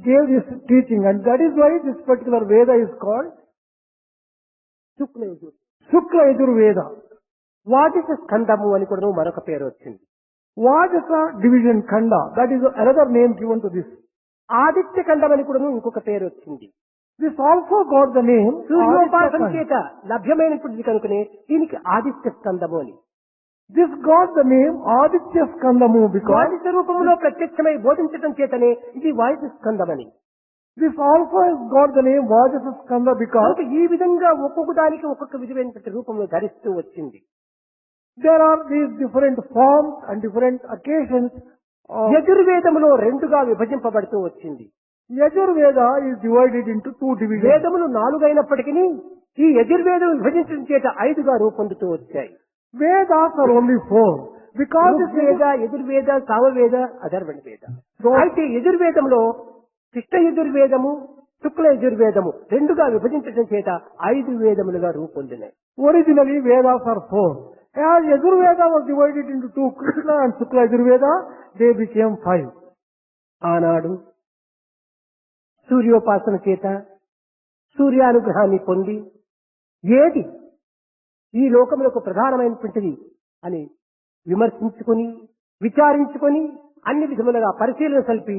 gave this teaching, and that is why this particular Veda is called Shukla Yajur Shukla Yajurveda. వాజస స్కందము అని కూడా మరొక పేరు వచ్చింది. Vajasa division Khanda, that is another name given to this. Aditya ఖండం అని కూడా ఇంకొక పేరు వచ్చింది. This also got the name సూర్యోపాసన Aditya చేత లభ్యమైనటువంటిది కనుకనే దీనికి ఆదిత్య స్కందము అని. This got the name Aditya Skandamu because వాజస రూపంలో ప్రత్యక్షమై బోధించటం చేతనే ఇది వాయుజ స్కందమని. this also has got the name Vajasa Skanda because కనుక ఈ విధంగా ఒక్కొక్క దానికి ఒక్కొక్క విధమైనటువంటి రూపంలో ధరిస్తూ వచ్చింది. there are these different forms and different occasions. యజుర్వేదములో రెండుగా విభజింపబడుతూ వచ్చింది. Yajurveda is divided into two divisions. వేదములు 4 అయినప్పటికీ ఈ యజుర్వేదం విభజించడం చేత 5గా రూపొందుతూ వచ్చాయి. Vedas are only 4 because this Rigveda, Yajurveda, Samaveda, అధర్వణ వేద. అయితే యజుర్వేదంలో కృష్ణ యజుర్వేదము, శుక్ల యజుర్వేదము రెండుగా విభజించడం చేత 5 వేదములుగా రూపొందినాయి. originally Vedas are 4. As Yajurveda was divided into 2, Krishna and Shukla Yajurveda, they became 5. ఆనాడు సూర్యోపాసన చేత సూర్యానుగ్రహాన్ని పొంది ఏది ఈ లోకములకు ప్రధానమైనటువంటిది అని విమర్శించుకొని విచారించుకొని అన్ని విధములుగా పరిశీలన సల్పి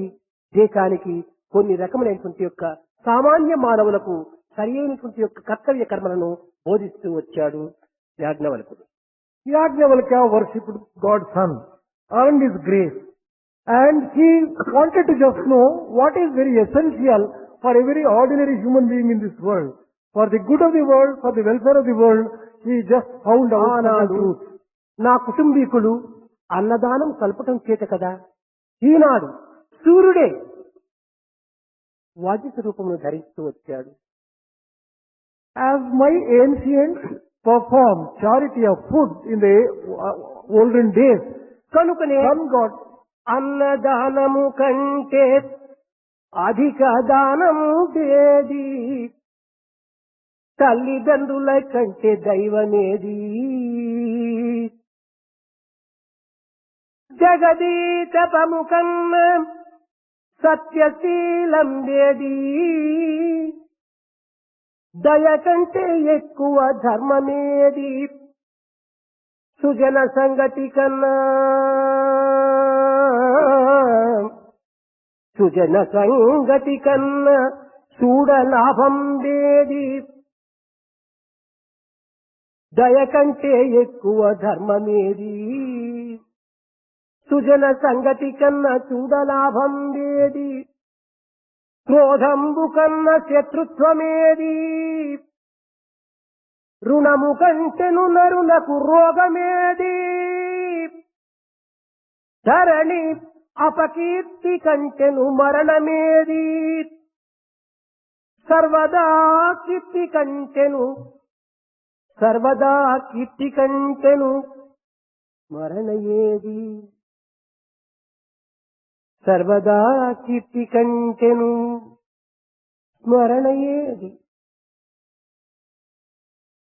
దేశానికి కొన్ని రకములైనటువంటి యొక్క సామాన్య మానవులకు సరి అయినటువంటి యొక్క కర్తవ్య కర్మలను బోధిస్తూ వచ్చాడు యాజ్ఞవల్కుడు. Yajnavalkya worshipped God's Son, earned His grace, and he wanted to just know what is very essential for every ordinary human being in this world. For the good of the world, for the welfare of the world, he just found out certain truths. నా కుటుంబీకులు అన్నదానం కల్పటం చేత కదా ఈనాడు సూర్యుడే వాజస రూపంలో ధరిస్తూ వచ్చాడు. As my ancients performed charity of food in the olden days, కనుకనే Son God అన్నదానము కంటే అధిక దానము దేది, తల్లిదండ్రుల కంటే దైవమేది, జగదీతపము కన్న సత్యశీలం దేది, దయ కంటే ఎక్కువ ధర్మమేది, సుజన సంగతి కన్నా సుజన సంగతి కన్నా చూడ లాభం వేది, దయ కంటే ఎక్కువ ధర్మమేది, సుజన సంగతి కన్నా చూడ లాభం వేది, క్రోధంబు కన్న శత్రుత్వమేది, రుణము కంటెను నరులకు రోగమేది, ధరణి అపకీర్తి కంటెను మరణమేది, సర్వదా కీర్తి కంటెను మరణ ఏది, సర్వదా కీర్తి కంటెను స్మరణ ఏది.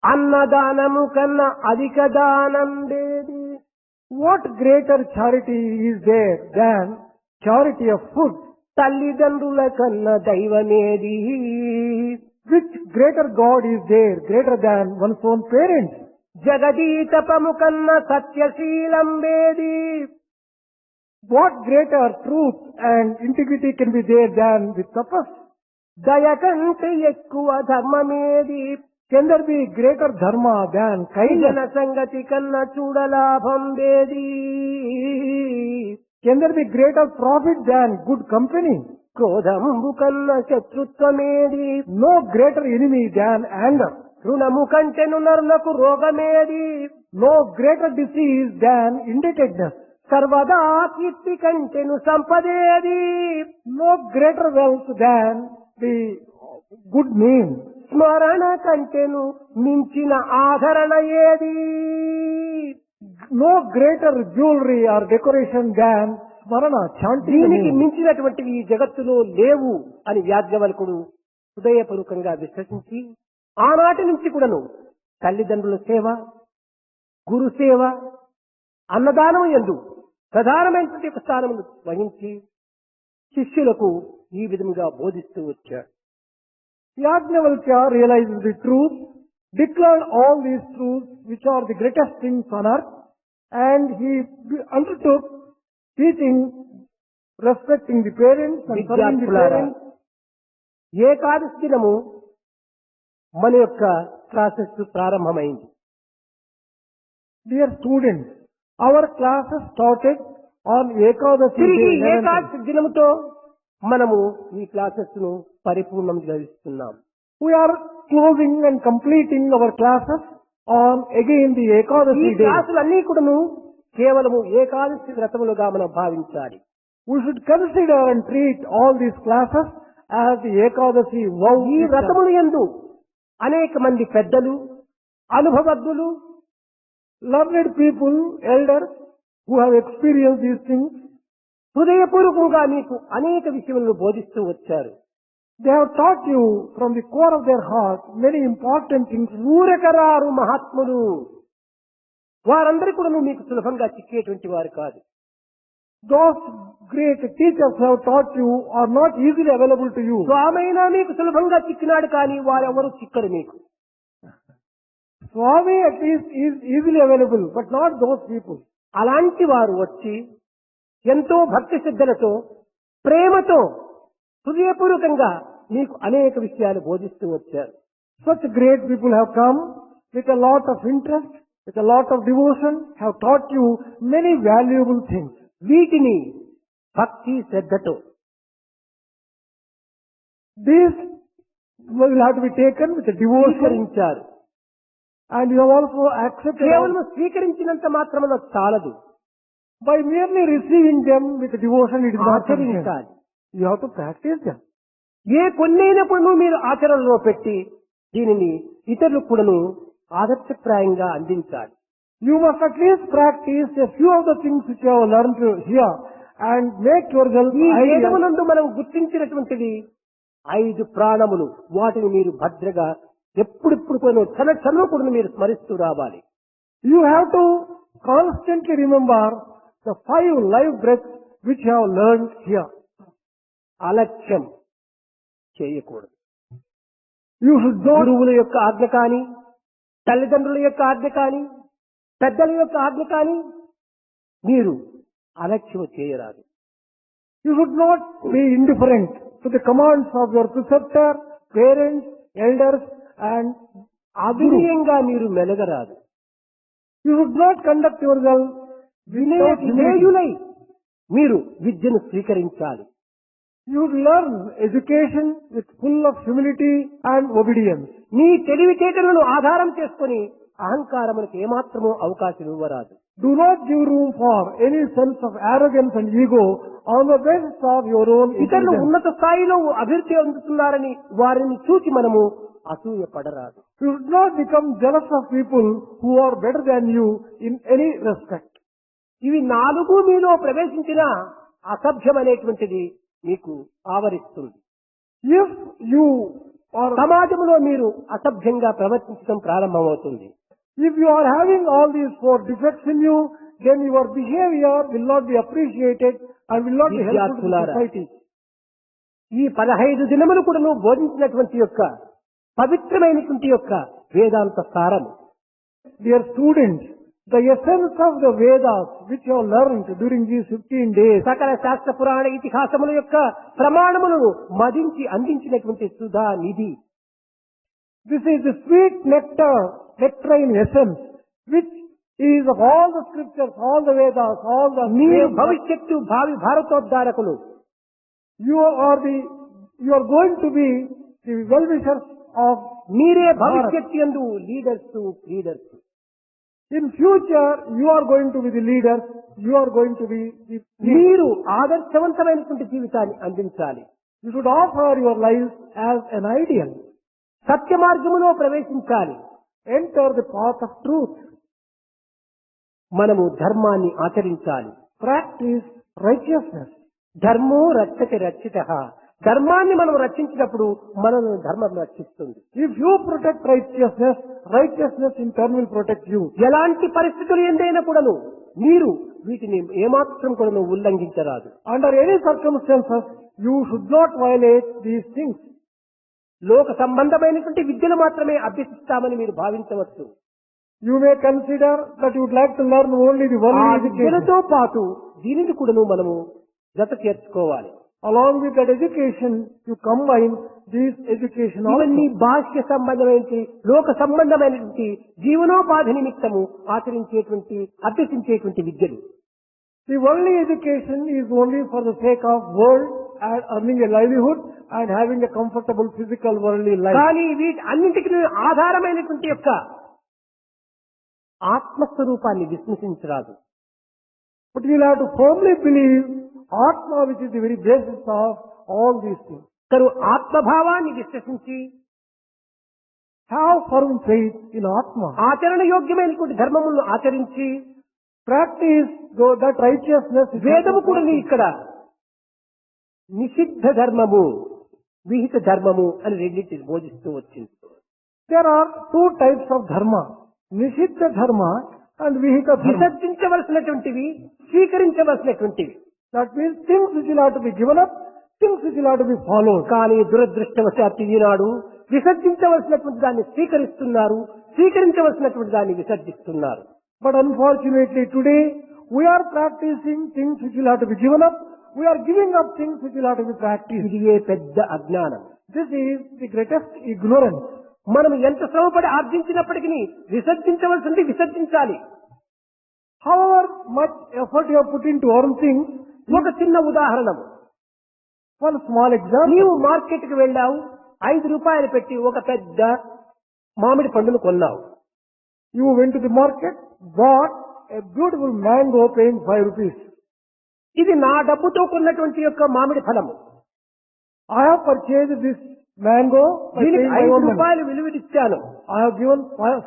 అన్నదానము కన్నా అధిక దానం వేది, what greater charity is there than charity of food? తల్లిదండ్రుల కన్నా దైవమేది, Which greater God is there greater than one's own parents? జగదీతపము కన్నా సత్యశీలం వేది, What greater truth and integrity can be there than the tapas? దయ కంటే ఎక్కువ ధర్మమేది, Can there be greater dharma than kindness? జన సంగతి కన్నా చూడలాభం వేది, Can there be greater profit than good company? క్రోధంబు కన్నా శత్రుత్వమేది, No greater enemy than anger. రుణము కంటెను నరులకు రోగమేది, No greater disease than indebtedness. సర్వదా కీర్తి కంటెను సంపదేది, No greater wealth than the good name. స్మరణ కంటెను మించిన ఆదరణ ఏది? No greater jewelry or decoration than Smarana, chanting the దీనికి name. మించినటువంటివి ఈ జగత్తులో లేవు అని యాజ్ఞవల్కుడు హృదయపూర్వకంగా విశ్వసించి ఆనాటి నుంచి కూడాను తల్లిదండ్రుల సేవ, గురు సేవ, అన్నదానం యందు ప్రధానమైనటువంటి ఒక స్థానమును వహించి శిష్యులకు ఈ విధంగా బోధిస్తూ వచ్చాడు. Yajnavalkya realized the truth, declared all these truths which are the greatest things on earth, and he undertook teaching, respecting the parents and serving the విద్యార్థులారా, parents. ఏకాదశి దినము మన యొక్క క్లాసెస్ ప్రారంభమైంది. Dear students, our classes started on Ekadasi తిరిగి day, 11th. Ekadashi దినముతో మనము ఈ classes ను పరిపూర్ణం చేస్తున్నాం. We are closing and completing our classes on again the ఈ Ekadasi day. క్లాసులన్నీ కూడాను కేవలము ఏకాదశి వ్రతములుగా మనం భావించాలి. We should consider and treat all these classes as the Ekadasi vow. ఈ వ్రతములు యందు అనేక మంది పెద్దలు, అనుభవజ్ఞులు, Learned people, elders who have experienced these things, హృదయపూర్వకంగా మీకు అనేక విషయములను బోధిస్తూ వచ్చారు. they have taught you from the core of their heart many important things. ఊరకరారు మహాత్ములు వారందరూ కూడా మీకు సులభంగా చిక్కేటువంటి వారు కాదు. Those great teachers who have taught you are not easily available to you. స్వామైనా మీకు సులభంగా చిక్కినాడు కానీ వారెవరు చిక్కరు మీకు. Swami at least is easily available, but not those people. అలాంటి వారు వచ్చి ఎంతో భక్తి శ్రద్ధలతో, ప్రేమతో, హృదయపూర్వకంగా మీకు అనేక విషయాలు బోధిస్తూ వచ్చారు. Such great people have come with a lot of interest, with a lot of devotion, have taught you many valuable things. వీటిని భక్తి శ్రద్ధతో These will have to be taken with a devotion, స్వీకరించారు. and you have also accepted కేవలం స్వీకరించినంత మాత్రమున చాలదు, by merely receiving them with devotion. It is not sufficient. ఆచరించాలి. You have to practice them. ఏ కొన్నైనప్పుడు మీరు ఆచరణలో పెట్టి దీనిని ఇతరులకు కూడాను ఆదర్శప్రాయంగా అందించాలి. You must at least practice a few of the things which you have learned here and make yourself ఈ ideal. వేదమునందు మనం గుర్తించినటువంటిది 5 ప్రాణములు. వాటిని మీరు భద్రగా ఎప్పుడిప్పుడు కూడా క్షణ కూడా మీరు స్మరిస్తూ రావాలి. You have to constantly remember the 5 life breaths which you have learned here. అలక్ష్యం చేయకూడదు. You should not, గురువుల యొక్క ఆజ్ఞ కానీ, తల్లిదండ్రుల యొక్క ఆజ్ఞ కానీ, పెద్దల యొక్క ఆజ్ఞ కానీ మీరు అలక్ష్యం చేయరాదు. you should not be indifferent to the commands of your preceptor, parents, elders and అవినయంగా మీరు మెలగరాదు. you should not conduct yourself without humility. వినేయులై మీరు విద్యను స్వీకరించాలి. You should learn education with full of humility and obedience. మీ తెలివితేటలను ఆధారం చేసుకొని అహంకారములకు ఏమాత్రమూ అవకాశం ఇవ్వరాదు. Do not give room for any sense of arrogance and ego on the basis of your own ఇతరులు intelligence. ఉన్నత స్థాయిలో అభివృద్ధి అందుతున్నారని వారిని చూసి మనము అసూయ పడరాదు. You should not become jealous of people who are better than you in any respect. ఇవి 4 మీలో ప్రవేశించిన అసభ్యం అనేటువంటిది మీకు ఆవరిస్తుంది. If you are, సమాజంలో మీరు అసభ్యంగా ప్రవర్తించడం ప్రారంభమవుతుంది. if you are having all these 4 defects in you, then your behavior will not be appreciated and will not be helpful to the విద్యార్థులారా, society. ఈ 15 దినములు కూడా నువ్వు బోధించినటువంటి యొక్క పవిత్రమైనటువంటి యొక్క వేదాంత సారము, Dear students, the essence of the Vedas which you have learned during these 15 days, సకల శాస్త్ర పురాణ ఇతిహాసముల యొక్క ప్రమాణములను మదించి అందించినటువంటి సుధా నిధి. this is the sweet nectar, nectarine essence, which is of all the scriptures, all the Vedas, all the మీరు Vedas. భవిష్యత్తు భావి భారతోద్ధారకులు. You are going to be the well-wishers of మీరే Bharat. భవిష్యత్తు యందు leaders. In future, you are going to be the leaders, you are going to be the leaders. మీరు ఆదర్శవంతమైనటువంటి జీవితాన్ని అందించాలి. You should offer your lives as an ideal. సత్య మార్గములో ప్రవేశించాలి. Enter the path of truth. మనము ధర్మాన్ని ఆచరించాలి. Practice righteousness. ధర్మో రక్షతి రక్షితః. ధర్మాన్ని మనం రక్షించినప్పుడు మనల్ని ధర్మం రక్షిస్తుంది. If you protect righteousness, righteousness in turn will protect you. ఎలాంటి పరిస్థితులు ఎందైనా కూడాను మీరు వీటిని ఏమాత్రం కూడాను ఉల్లంఘించరాదు. Under any circumstances, you should not violate these things. లోక సంబంధమైనటువంటి విద్యను మాత్రమే అభ్యసిస్తామని మీరు భావించవచ్చు. You may consider that you would like to learn only the ఆ worldly education. విద్యలతో పాటు దీనిని కూడాను మనము జత చేర్చుకోవాలి. Along with that education, you combine this education ఇవన్నీ also. బాహ్య సంబంధమైనటువంటి లోక సంబంధమైనటువంటి జీవనోపాధి నిమిత్తము ఆచరించేటువంటి అభ్యసించేటువంటి విద్యలు. The worldly education is only for the sake of world and earning a livelihood and having a comfortable physical worldly life. కానీ వీటి అన్నింటికి ఆధారమైనటువంటి యొక్క ఆత్మస్వరూపాన్ని విస్మరించరాదు. But we'll have to firmly believe Atma, which is the very basis of all these things. తను ఆత్మభావాన్ని విశ్వసించి Have firm faith in Atma. ఆచరణ యోగ్యమైనటువంటి ధర్మములను ఆచరించి Practice though that righteousness. వేదము కూడా ఇక్కడ నిషిద్ధ ధర్మము విహిత ధర్మము అని రెండింటిని బోధిస్తూ వచ్చింది. There are two types of dharma. Nishiddha dharma and vihita dharma. విసర్జించవలసినటువంటివి స్వీకరించవలసినటువంటివి. That means things which will have to be given up, things which will have to be followed. కానీ దురదృష్టవశాత్తు ఈనాడు విసర్జించవలసినటువంటి దాన్ని స్వీకరిస్తున్నారు, స్వీకరించవలసినటువంటి దాన్ని విసర్జిస్తున్నారు. But unfortunately today, we are practicing things which will have to be given up. We are giving up things which will have to be practiced. ఇది ఏ పెద్ద అజ్ఞానం. This is the greatest ignorance. మనం ఎంత శ్రమపడి ఆర్జించినప్పటికీ విసర్జించవలసింది విసర్జించాలి. However much effort you have put into earn things, ఒక చిన్న ఉదాహరణ. one small example. నీవు మార్కెట్ కి వెళ్ళావు, 5 రూపాయలు పెట్టి ఒక పెద్ద మామిడి పండును కొన్నావు. You went to the market, bought a beautiful mango paying 5 rupees. ఇది నా డబ్బుతో కొన్నటువంటి యొక్క మామిడి ఫలము. I have purchased this mango by దీనికి paying my 5 own money. రూపాయలు విలువనిచ్చాను. I have given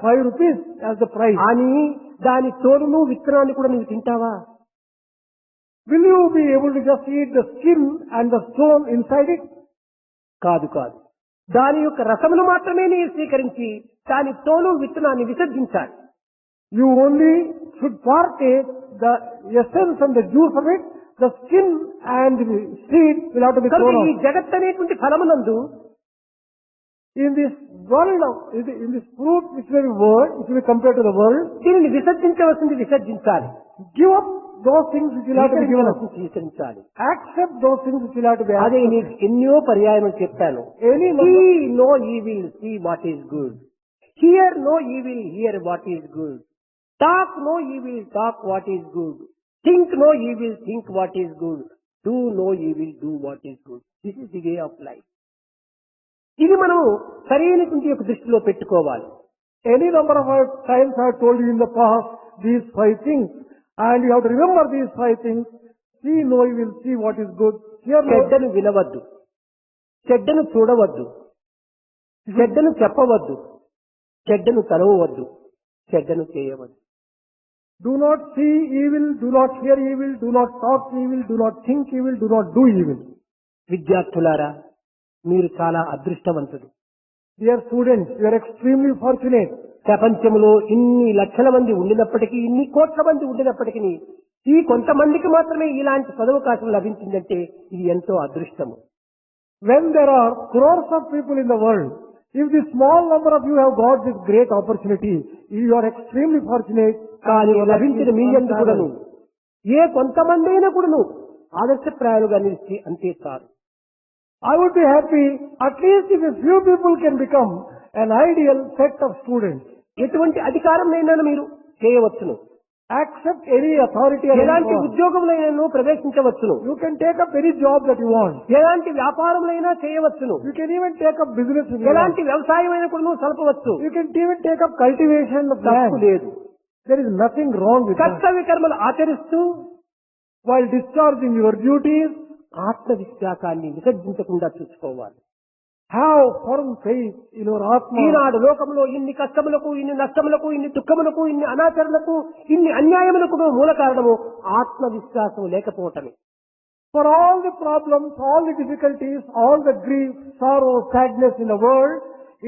5 rupees as the price. అని దాని తోలును విత్తనాన్ని కూడా నువ్వు తింటావా? Will you be able to just eat the skin and the stone inside it? కాదు కాదు. దాని యొక్క రసమును మాత్రమే నీవు స్వీకరించి దాని తోలు విత్తనాన్ని విసర్జించాలి. You only should partake the essence and the juice of it. The skin and the seed will have to be thrown కనుక ఈ out. జగత్ అనేటువంటి ఫలమునందు In this world of, in this fruit which may be world, which will be compared to the world, దీనిని విసర్జించవలసింది విసర్జించాలి, give up those things which will have to be given up. స్వీకరించాలి. Accept those things which will have to be అదే accepted. నీకు ఎన్నో పర్యాయములు చెప్పాను. Any See no evil, see what is good. Hear no evil, hear what is good. Talk no evil, talk what is good. Think no evil, think what is good. Do no evil, do what is good. This is the way of life. ఇది మనము సరైనటువంటి యొక్క దృష్టిలో పెట్టుకోవాలి. Any number of times I have told you in the past these 5 things, and you have to remember these 5 things. See no evil, see what is good. Hear no. చెడ్డను వినవద్దు, చెడ్డను చూడవద్దు, చెడ్డను చెప్పవద్దు, చెడ్డను తలవవద్దు, చెడ్డను చేయవద్దు. Do not see evil, do not hear evil, do not talk evil, do not think evil, do not do evil. విద్యార్థులారా, మీరు చాలా అదృష్టవంతులు. Dear students, you are extremely fortunate. ప్రపంచంలో ఇన్ని లక్షల మంది ఉండినప్పటికీ, ఇన్ని కోట్ల మంది ఉండినప్పటికీ ఈ కొంతమందికి మాత్రమే ఇలాంటి సదవకాశం లభించిందంటే ఇది ఎంతో అదృష్టము. When there are crores of people in the world, if the small number of you have got this great opportunity, you are extremely fortunate. కానీ లభించిన మీ యందు కూడాను ఏ కొంతమంది అయినా కూడాను ఆదర్శప్రాయాలుగా నిలిచి అంతే చాలు. I would be happy at least if a few people can become an ideal set of students. ఎటువంటి అధికారంనైనా మీరు చేయవచ్చును, Accept any authority or ఎలాంటి any power. ఉద్యోగంలో ప్రవేశించవచ్చును, You can take up any job that you want. ఎలాంటి వ్యాపారంలో చేయవచ్చును, You can even take up business if you want. ఎలాంటి వ్యవసాయమైనా కూడా సలపవచ్చు. You can even take up cultivation of తప్పు land. లేదు. There is nothing wrong with that. కర్తవ్య కర్మలు ఆచరిస్తూ While discharging your duties, ఆత్మవిశ్వాసాన్ని విసర్జించకుండా చూసుకోవాలి. have firm faith in your Atma. ఈనాడు లోకంలో ఇన్ని కష్టములకు, ఇన్ని నష్టములకు, ఇన్ని దుఃఖములకు, ఇన్ని అనాచరణకు, ఇన్ని అన్యాయములకు మూల కారణము ఆత్మవిశ్వాసం లేకపోవటమే. For all the problems, all the difficulties, all the grief, sorrow, sadness in the world,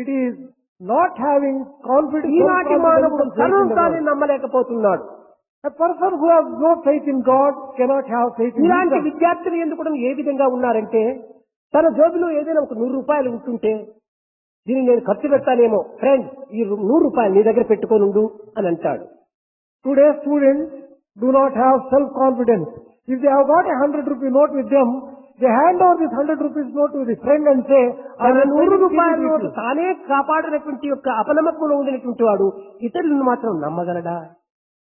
it is not having confidence. ఈనాటి మానవుడు తనను తానే నమ్మలేకపోతున్నాడు. A person who has no faith in God cannot have faith in ఇలాంటి himself. విద్యార్థులు ఎందుకు ఏ విధంగా ఉన్నారంటే, తన జోబులో ఏదైనా ఒక 100 రూపాయలు ఉంటుంటే దీన్ని నేను ఖర్చు పెడతానేమో, ఫ్రెండ్స్ ఈ 100 రూపాయలు నీ దగ్గర పెట్టుకోనుండు అని అంటాడు. Today students do not have self-confidence. If they have got a 100 rupee note with them, they hand over this 100 rupees note to the friend and say, I తన will 100 keep రూపాయల it with నోటు you. తానే కాపాడినటువంటి యొక్క అపనమ్మకంలో ఉండినటువంటి వాడు ఇతరులను మాత్రం నమ్మగలడా?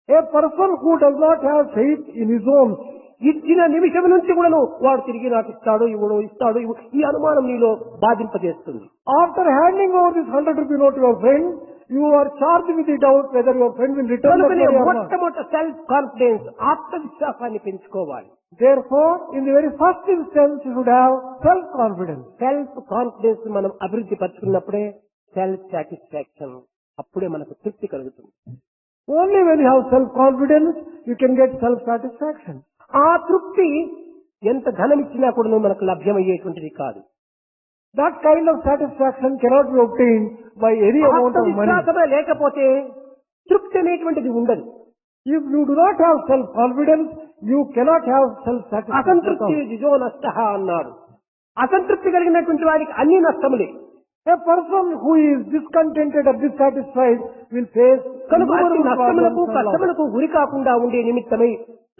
A person who does not have faith in his own, ఇచ్చిన నిమిషం నుంచి కూడాను వాడు తిరిగి నాకు ఇస్తాడు ఇస్తాడు ఈ అనుమానం నీలో బాధింపజేస్తుంది. after handing over this 100 rupee note to your friend, you are charged with the doubt whether your friend will return the కనుకనే money or not. మొట్టమొదటి సెల్ఫ్ కాన్ఫిడెన్స్, ఆత్మవిశ్వాసాన్ని పెంచుకోవాలి. Therefore, in the very first instance, you should have self-confidence. Self confidence మనం అభివృద్ధి పరుచుకున్నప్పుడే self satisfaction, అప్పుడే మనకు తృప్తి కలుగుతుంది. Only when you have self-confidence, you can get self-satisfaction. ఆ తృప్తి ఎంత ధనం ఇచ్చినా కూడా మనకు లభ్యమయ్యేటువంటిది కాదు. That kind of satisfaction cannot be obtained by any amount of money. ఆత్మవిశ్వాసమే లేకపోతే తృప్తి అనేటువంటిది ఉండదు. If you do not have self-confidence, you cannot have self-satisfaction. అసంతృప్తి దిజో నష్ట అన్నాడు. అసంతృప్తి కలిగినటువంటి వాడికి అన్ని నష్టములే. A person who is discontented or dissatisfied will face కనుక అన్ని innumerable నష్టములకు problems and losses. కష్టములకు గురి కాకుండా ఉండే నిమిత్తమై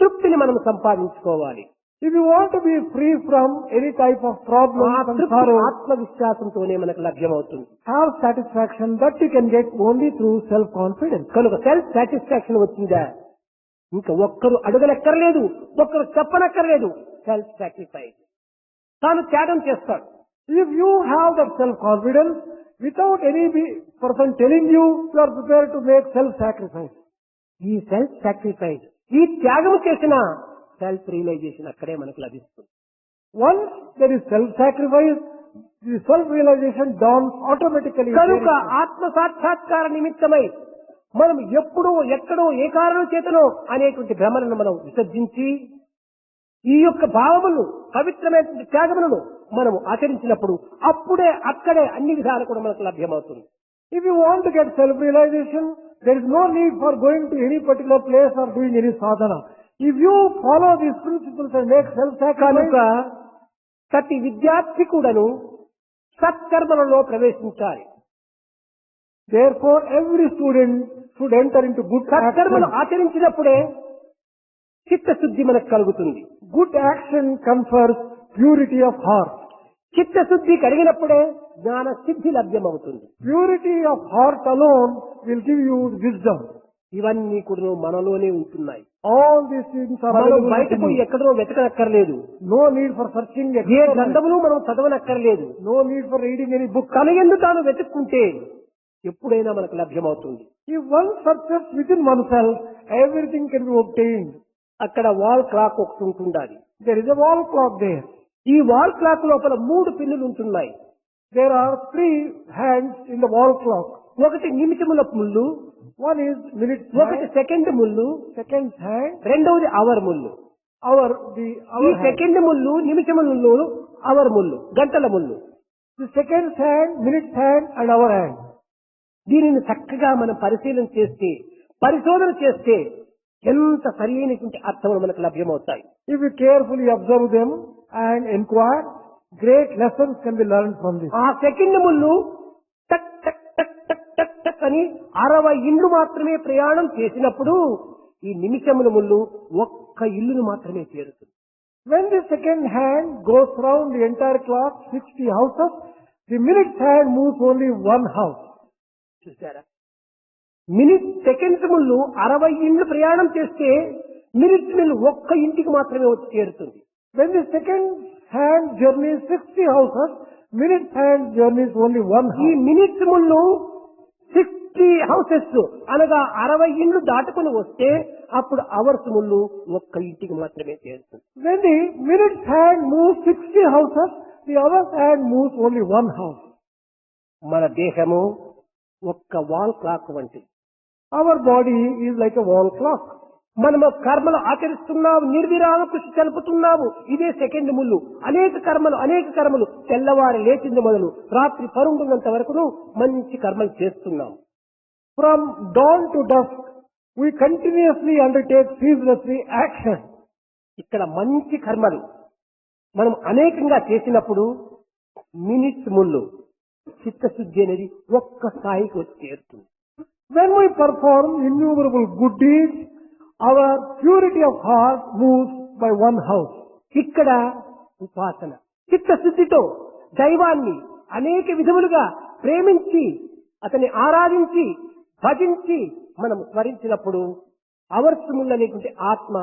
తృప్తిని మనం సంపాదించుకోవాలి. If you want to be free from any type of ఆ problems and తృప్తి sorrow, ఆత్మవిశ్వాసంతోనే మనకు లభ్యమవుతుంది. have satisfaction that you can get only through self-confidence. కనుక సెల్ఫ్ సాటిస్ఫాక్షన్ వచ్చిందా ఇంకా ఒక్కరు అడగనక్కర్లేదు, ఒక్కరు చెప్పనక్కర్లేదు. సెల్ఫ్ సాక్రిఫైస్, తాను త్యాగం చేస్తాడు. If you have that self-confidence, without any person telling you, you are prepared to make self-sacrifice. ఈ సెల్ఫ్ సాక్రిఫైస్, ఈ త్యాగం చేసిన సెల్ఫ్ రియలైజేషన్ అక్కడే మనకు లభిస్తుంది. Once there is self-sacrifice, the self-realization dawns automatically. కనుక ఆత్మ సాక్షాత్కార నిమిత్తమై మనం ఎప్పుడో ఎక్కడో ఏ కారణం చేతనో అనేటువంటి భ్రమలను మనం విసర్జించి ఈ యొక్క భావములను, పవిత్రమైన త్యాగములను మనం ఆచరించినప్పుడు అప్పుడే అక్కడే అన్ని విధాలు కూడా మనకు లభ్యమవుతుంది. If you want to get self-realization, there is no need for going to any particular place or doing any sadhana. If you follow these principles and make self-sacrifice, కనుక ప్రతి విద్యార్థి కూడాను సత్కర్మలలో ప్రవేశించాలి. therefore every student should enter into good సత్కర్మలు action. ఆచరించినప్పుడే చిత్తశుద్ధి మనకు కలుగుతుంది. Good action confers purity of heart. చిత్తశుద్ధి కలిగినప్పుడే జ్ఞాన సిద్ధి లభ్యమవుతుంది. Purity of heart alone will give you wisdom. ఇవన్నీ కూడా మనలోనే ఉంటున్నాయి. All these things are మనం available బయటకు within you. ఎక్కడో వెతకనక్కర్లేదు. No need for searching A external. గ్రంథములు మనం చదవనక్కర్లేదు. No need for reading any book. తన ఎందు తాను వెతుక్కుంటే ఎప్పుడైనా మనకు లభ్యమవుతుంది. If one searches within oneself, everything can be obtained. అక్కడ వాల్ క్లాక్ ఒకటి ఉంటుండాలి. There is a wall clock there. ఈ వాల్ క్లాక్ లోపల 3 పిన్నులు ఉంటున్నాయి. There are 3 hands in the wall clock. ఒకటి నిమిషముల ముళ్ళు, One is minute ఒకటి hand, సెకండ్ ముళ్ళు, second hand, రెండవది అవర్ ముళ్ళు. ఈ our hand. సెకండ్ ముళ్ళు, నిమిషముల ముళ్ళు, అవర్ ముళ్ళు, గంటల ముళ్ళు. The second hand, minute hand and our hand. దీనిని చక్కగా మనం పరిశోధన చేస్తే ఎంత సరైనటువంటి అర్థములు మనకు లభ్యమవుతాయి. If we carefully observe them and inquire, great lessons can be learned from this. ఆ సెకండ్ ముళ్ళు టక్ టక్ టక్ టక్ టక్ టక్ అని 60 ఇండ్లు మాత్రమే ప్రయాణం చేసినప్పుడు ఈ నిమిషముల ముళ్ళు ఒక్క ఇల్లును మాత్రమే చేరుతుంది. When the second hand goes round the entire clock, 60 houses, the minute hand moves only one house. చూసారా? సెకండ్స్ ముళ్ళు 60 ఇండ్లు ప్రయాణం చేస్తే మినిట్స్ మిల్లు ఒక్క ఇంటికి మాత్రమే వచ్చి చేరుతుంది. When the second hand journeys 60 houses, minute hand journeys only one ఈ house. మినిట్స్ ముళ్ళు 60 హౌసెస్ అనగా 60 ఇండ్లు దాటుకుని వస్తే అప్పుడు అవర్స్ ముళ్ళు ఒక్క ఇంటికి మాత్రమే చేరుతుంది. When the minute hand moves 60 houses, The other hand moves only one house. మన దేహము ఒక్క వాల్ క్లాక్ వంటి. Our body is like a wall clock. మనము కర్మలు ఆచరిస్తున్నాము, నిర్విరామ కృషి తెలుపుతున్నాము. ఇదే సెకండ్ ముళ్ళు. అనేక కర్మలు తెల్లవారి లేచింది మొదలు రాత్రి పరుండున్నంత వరకును మంచి కర్మలు చేస్తున్నాము. From dawn to dusk, we continuously undertake ceaselessly action. ఇక్కడ మంచి కర్మలు మనం అనేకంగా చేసినప్పుడు మినిట్స్ ముళ్ళు చిత్తశుద్ధి అనేది ఒక్క స్థాయికి వచ్చి చేరుతుంది. When we perform innumerable good deeds, our purity of heart moves by one house. ఇక్కడ ఉపాసన చిత్తశుద్ధితో దైవాన్ని అనేక విధములుగా ప్రేమించి అతన్ని ఆరాధించి భజించి మనం స్మరించినప్పుడు అవర్సములు అనేటువంటి ఆత్మ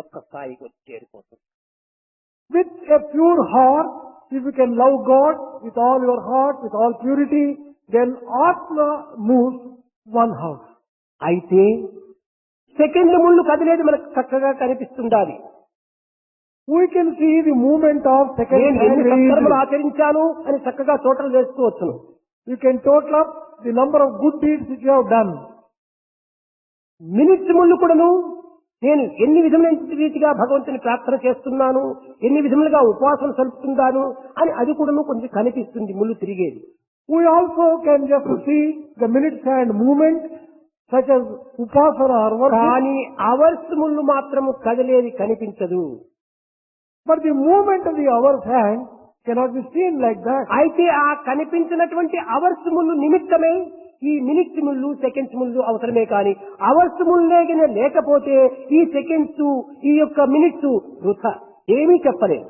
ఒక్క స్థాయికి వచ్చి చేరిపోతుంది. With a pure heart, if you can love God with all your heart, with all purity, then Atma moves one house. అయితే సెకండ్ ముళ్ళు కదిలేది మనకు చక్కగా కనిపిస్తుండాలి. We can see the movement of second నేను hand ఎన్ని very సత్కర్మలు easily. ఆచరించాను అని చక్కగా total వేసుకోవచ్చును. You can total up the number of good deeds which you have done. Minutes ముళ్ళు కూడాను నేను ఎన్ని విధమైన రీతిగా భగవంతుని ప్రార్థన చేస్తున్నాను, ఎన్ని విధములుగా ఉపవాసం సలుపుతున్నాను అని అది కూడాను కొంచెం కనిపిస్తుంది ముళ్ళు తిరిగేది. We also can just see the minutes hand movement such as upasana or worship. కానీ అవర్స్ ముళ్ళు మాత్రము కదిలేది కనిపించదు. But the movement of the hour's hand cannot be seen like that. అయితే ఆ కనిపించినటువంటి అవర్స్ ముళ్ళు నిమిత్తమే ఈ మినిట్స్ ముళ్ళు సెకండ్స్ ముళ్ళు అవసరమే. కానీ అవర్స్ ముళ్ళేగానే లేకపోతే ఈ సెకండ్స్ ఈ యొక్క మినిట్స్ వృథా ఏమీ చెప్పలేదు.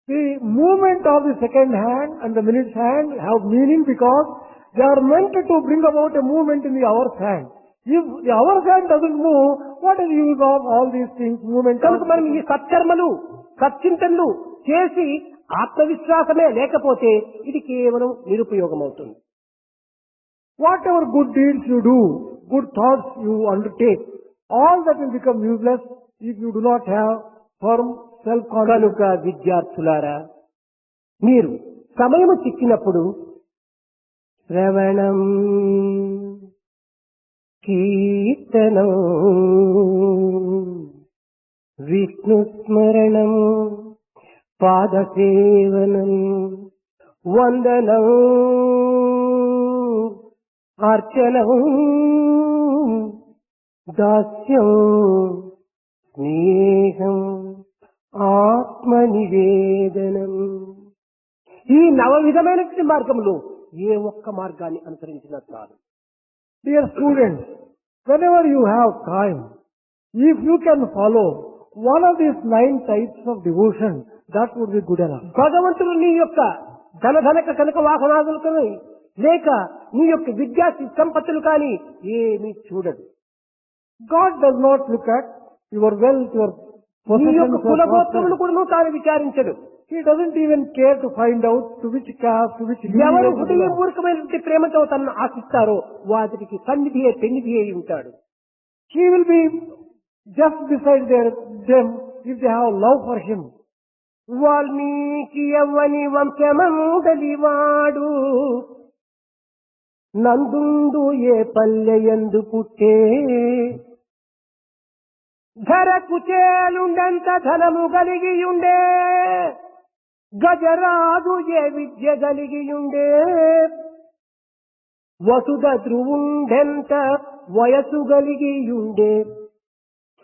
The movement of the second hand and the minute's hand have meaning because they are meant to bring about a movement in the hour's hand. If the hour's hand doesn't move, what is the use of all these things, movement? కనుక మనం ఈ సత్కర్మలు సచ్చింతనలు చేసి ఆత్మవిశ్వాసమే లేకపోతే ఇది కేవలం నిరుపయోగం అవుతుంది. Whatever good deeds you do, good thoughts you undertake, all that will become useless if you do not have firm self-confidence. కనుక విద్యార్థులారా మీరు సమయము చిక్కినప్పుడు శ్రవణం కీర్తనం విష్ణు స్మరణం పాదసేవనం వందనం అర్చనం దాస్యం స్నేహం ఆత్మనివేదనం ఈ నవవిధమైన మార్గంలో ఏ ఒక్క మార్గాన్ని అనుసరించినా చాలు. Dear students, whenever you have time, if you can follow one of these 9 types of devotion, that would be good enough. భగవంతుడు నీ యొక్క కనక వాహనాదులు కానీ లేక నీ యొక్క విద్యా సంపత్తులు కానీ ఏమీ చూడడు. God does not look at your wealth, your నీ యొక్క possessions, కులగోత్రములు your కూడా తాను విచారించడు. He doesn't even care to find out to which caste, to which ఎవరు lineage you belong. హృదయపూర్వకమైనటువంటి ప్రేమతో తనను ఆశిస్తారో వాటికి పెన్నిధి అయి ఉంటాడు. He will be just beside them if they have love for him. Valmiki యవ్వని వంశమందలివాడు నందుండు ఏ పల్లెయందు పుట్టే ధరకు చేలుండంత ధనము కలిగియుండే గజరాజు ఏ విద్య కలిగియుండే వసుధ ధ్రువుండెంత వయసు కలిగియుండే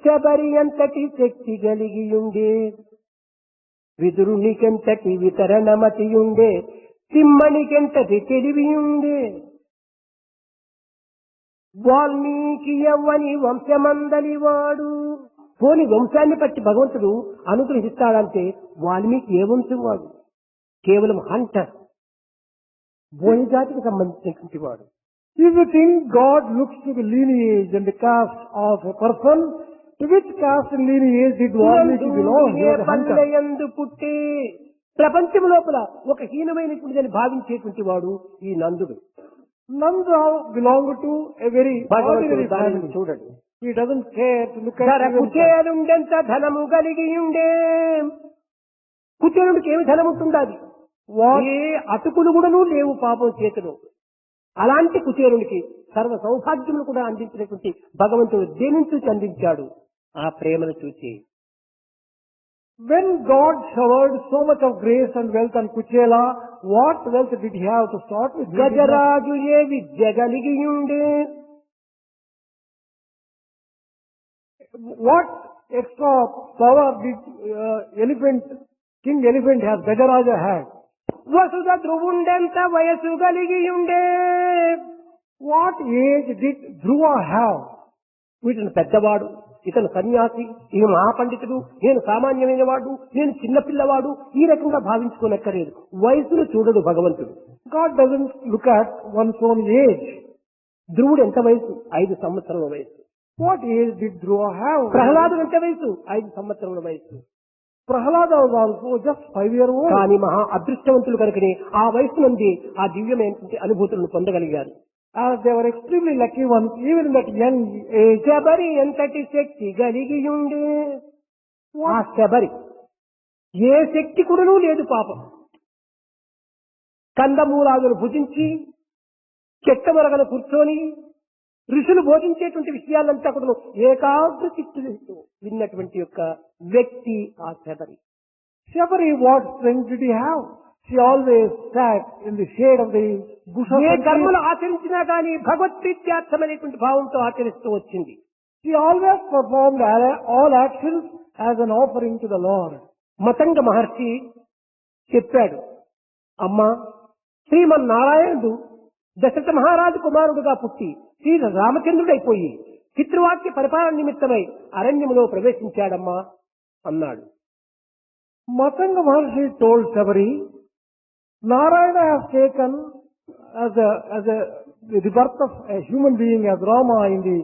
శబరి ఎంతటి శక్తి కలిగియుండే విదురునికెంతటి వితరణమతియుండే తిమ్మనికెంతటి తెలివియుండే వాల్మీకి యవ్వని వంశమందలివాడు. పోని వంశాన్ని బట్టి భగవంతుడు అనుగ్రహిస్తాడంటే వాల్మీకి ఏ వంశం వాడు? కేవలం హంటర్, బోని జాతికి సంబంధించినటువంటి వాడు. If you think God looks to the lineage and the caste of a person, to which caste and lineage did Valmiki belong? He was a hunter. పల్లెయందు పుట్టి ప్రపంచం లోపల ఒక హీనమైనటువంటిదని భావించేటువంటి వాడు ఈ నందుడు. Nanda belonged to a very భగవంతుడు ordinary దానిని family. చూడడు. He doesn't care to look at ధరకు even that. చేలుండెంత ధనము కలిగి ఉండే. కుచేలుడికి ఏమి ధనం ఉంటుండాలి? What? ఏ అటుకులు కూడాను లేవు పాపం చేతిలో. అలాంటి కుచేరునికి సర్వ సౌభాగ్యములు కూడా అందించినటువంటి భగవంతుడు దేనిని చూసి అందించాడు? ఆ ప్రేమను చూచి. When God showered so much of grace and wealth on Kuchela, what wealth did he have to start with? Gajaraju A Vidya కలిగియుండే. What extra power did King Elephant have, Gajaraja had? వసుధ ధ్రువుండెంత వయసు కలిగియుండే. What age did Dhruva have? వీటిని పెద్దవాడు, ఇతను సన్యాసి, ఈయన మహాపండితుడు, నేను సామాన్యమైన వాడు, నేను చిన్నపిల్లవాడు, ఈ రకంగా భావించుకోనక్కర్లేదు. వయసును చూడడు భగవంతుడు. God doesn't look at one's own age. ధ్రువుడు ఎంత వయసు? 5 సంవత్సరముల వయసు. What age did Dhruva have? ప్రహ్లాదుడు ఎంత వయసు? 5 సంవత్సరముల వయసు. Prahlada was also just 5-year-old. కానీ మహా అదృష్టవంతులు కనుకనే ఆ వయసు నుండి ఆ దివ్యమైనటువంటి అనుభూతులను పొందగలిగారు. As they were extremely lucky ones, even in that young age. Sabari ఎంతటి శక్తి కలిగియుండే. ఆ శబరి ఏ శక్తి కూడాను లేదు పాపం. కందమూలాదులు భుజించి చెట్టమరగను కూర్చొని ఋషులు బోధించేటువంటి విషయాలంతా కూడా ఏకాగ్ర చిత్తులతో విన్నటువంటి యొక్క వ్యక్తి ఆ Sabari. Shabari, what strength did he have? She always sat in the shade of the bushes. ఏ కర్మలు ఆచరించినా కానీ భగవత్ప్రీత్యార్థమైనటువంటి భావంతో ఆచరిస్తూ వచ్చింది. She always performed all actions as an offering to the Lord. Matanga మహర్షి చెప్పాడు, అమ్మా, శ్రీమన్నారాయణుడు దశరథ మహారాజు కుమారుడుగా పుట్టి శ్రీ రామచంద్రుడైపోయి పితృవాక్య పరిపాలన నిమిత్తమై అరణ్యములో ప్రవేశించాడమ్మా అన్నాడు. Matanga Maharshi told Shabari, Narayana has taken the birth of a human being as Rama in the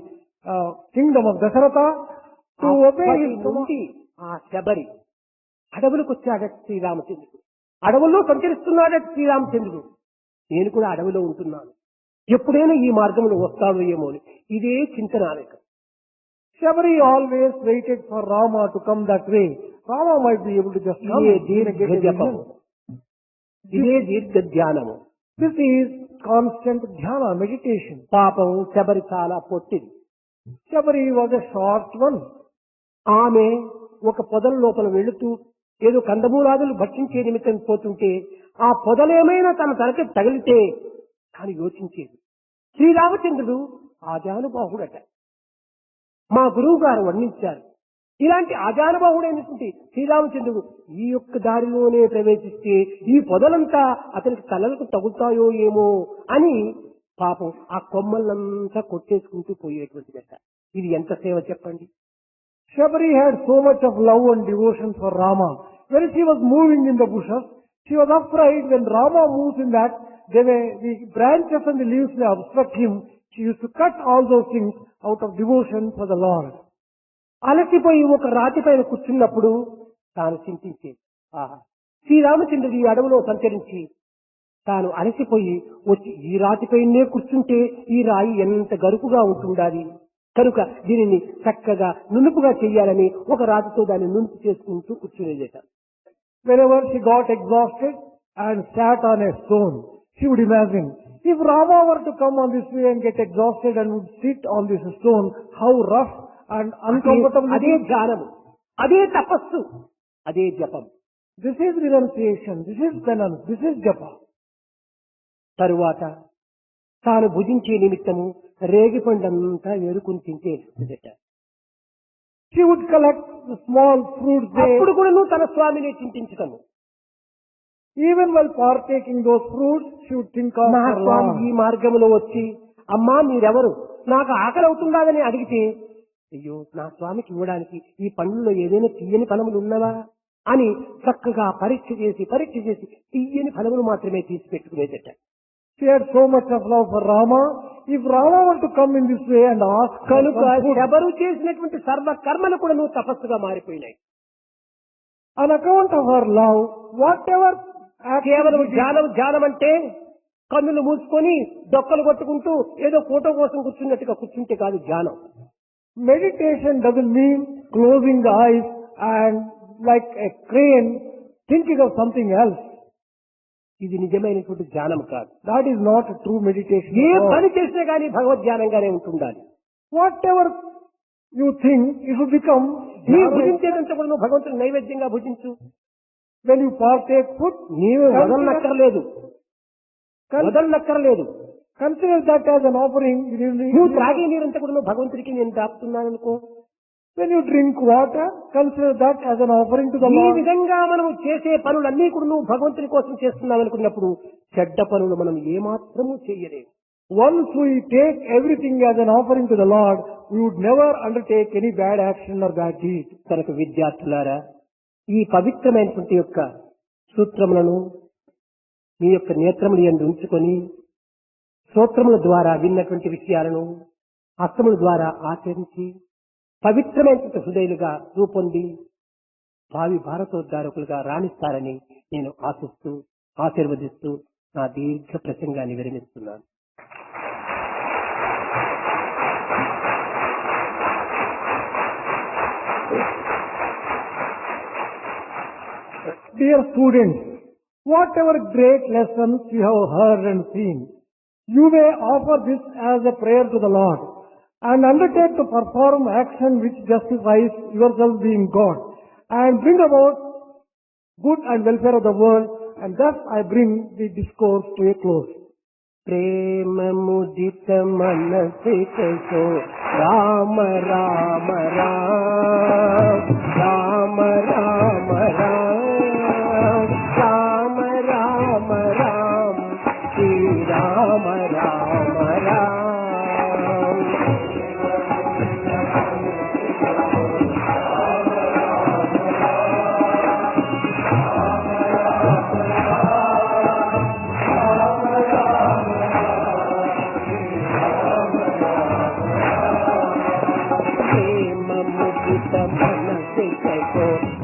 kingdom of Dasharatha to obey his command. ఆ శబరి అడవులకు వచ్చాడట శ్రీరామచంద్రుడు. అడవుల్లో సంచరిస్తున్నాడట శ్రీరామచంద్రుడు. నేను కూడా అడవిలో ఉంటున్నాను, ఎప్పుడైనా ఈ మార్గంలో వస్తాడో ఏమో అని ఇదే చింతనాలేక. Shabari always waited for Rama to come that way. Rama might be able to just come. ఇదే దీర్ఘ జపము, ఇదే దీర్ఘ ధ్యానము. This is constant dhyana, meditation. పాపం శబరి చాలా పొట్టిది. Shabari was a short one. ఆమె ఒక పొదల లోపల వెళుతూ ఏదో కందమూలాదులు భక్షించే నిమిత్తం పోతుంటే ఆ పొదలేమైనా తన తలకి తగిలితే తాను యోచించేది. శ్రీరామచంద్రుడు ఆజానుబాహుడట. మా గురువు గారు వర్ణించారు, ఇలాంటి ఆజానుబాహుడైనటువంటి శ్రీరామచంద్రుడు ఈ యొక్క దారిలోనే ప్రవేశిస్తే ఈ పొదలంతా అతనికి తలలకు తగులుతాయో ఏమో అని పాపం ఆ కొమ్మలంతా కొట్టేసుకుంటూ పోయేటువంటి దశ. ఇది ఎంత సేవ చెప్పండి. Shabari had so much of love and devotion for Rama. When she was moving in the bushes, she was afraid when Rama moves in that, the branches and the leaves may obstruct him. She used to cut all those things out of devotion for the Lord. అలసిపోయి ఒక రాతి పైన కూర్చున్నప్పుడు తాను చింతించేది, ఆహా, శ్రీరామచంద్రుడు ఈ అడవిలో సంచరించి తాను అలసిపోయి వచ్చి ఈ రాతిపైనే కూర్చుంటే ఈ రాయి ఎంత గరుకుగా ఉంటుండాలి, కనుక దీనిని చక్కగా నునుపుగా చెయ్యాలని ఒక రాతితో దాన్ని నునుపు చేసుకుంటూ కూర్చునేదేట. Whenever she got exhausted and sat on a stone, she would imagine, if Rama were to come on this way and get exhausted and would sit on this stone, how rough and uncomfortable. అదే ధ్యానము, అదే తపస్సు, అదే జపం. This is renunciation, this is penance, this is japa. తరువాత తాను భుజించే నిమిత్తము రేగిపండంతా ఏరుకుని తింటేదట. She would collect the small fruits there. అప్పుడు కూడా నువ్వు తన స్వామిని చింతించటము. Even while partaking those fruits, she would think of నా her స్వామి Lord. ఈ మార్గంలో వచ్చి, అమ్మా మీరెవరు, నాకు ఆకలి అవుతుందాదని అడిగితే, అయ్యో నా స్వామికి ఇవ్వడానికి ఈ పండ్లలో ఏదైనా తీయని ఫలములు ఉన్నవా అని చక్కగా పరీక్ష చేసి తీయని ఫలములు మాత్రమే తీసి పెట్టుకునేదట. She had so much of love for Rama. If Rama were to come in this way and ask కనుక for food, ఎవరు చేసినటువంటి సర్వ కర్మలు కూడా నువ్వు తపస్సుగా మారిపోయినాయి. on account of her love, whatever కేవలం ధ్యానం అంటే కన్నులు మూసుకొని దొక్కలు కొట్టుకుంటూ ఏదో ఫోటో కోసం కూర్చున్నట్టుగా కూర్చుంటే కాదు ధ్యానం. meditation doesn't mean closing the eyes and like a crane thinking of something else. ఇది నిజమైనటువంటి ధ్యానం కాదు. That is not a true meditation. A at all. పని చేసినా కానీ భగవద్ ధ్యానంగానే ఉంటుండాలి. Whatever you think, it will become నీ ధ్యానం. భుజించేదంతా కూడా నువ్వు భగవంతుని నైవేద్యంగా భుజించు. When you partake food, నీవు వదలనక్కర్లేదు, వదలనక్కర్లేదు. consider that as an offering. నువ్వు త్రాగే నీరంతా కూడా నువ్వు భగవంతుడికి నేను దాపుతున్నాను అనుకో. When you drink water, consider that as an offering to the ఈ Lord. విధంగా మనం చేసే పనులన్నీ కూడా నువ్వు భగవంతుని కోసం చేస్తున్నావు అనుకున్నప్పుడు చెడ్డ పనులు మనం ఏమాత్రము చేయలేము. Once we take everything as an offering to the Lord, we would never undertake any bad action or bad deed. కనుక విద్యార్థులారా, ఈ పవిత్రమైనటువంటి యొక్క సూత్రములను మీ యొక్క నేత్రములు యందు ఉంచుకొని స్తోత్రముల ద్వారా విన్నటువంటి విషయాలను హస్తముల ద్వారా ఆచరించి పవిత్రమైనటువంటి హృదయులుగా రూపొంది భావి భారతోద్ధారకులుగా రాణిస్తారని నేను ఆశిస్తూ ఆశీర్వదిస్తూ నా దీర్ఘ ప్రసంగాన్ని విరమిస్తున్నాను. Dear students, whatever great lessons you have heard and seen, you may offer this as a prayer to the Lord and undertake to perform action which justifies yourself being God and bring about good and welfare of the world, and thus I bring the discourse to a close. ప్రేమ ముదిత మనసితో రామ రామ రామ రామ రామ రామ రామ రామ శ్రీ రామ రామ రామ.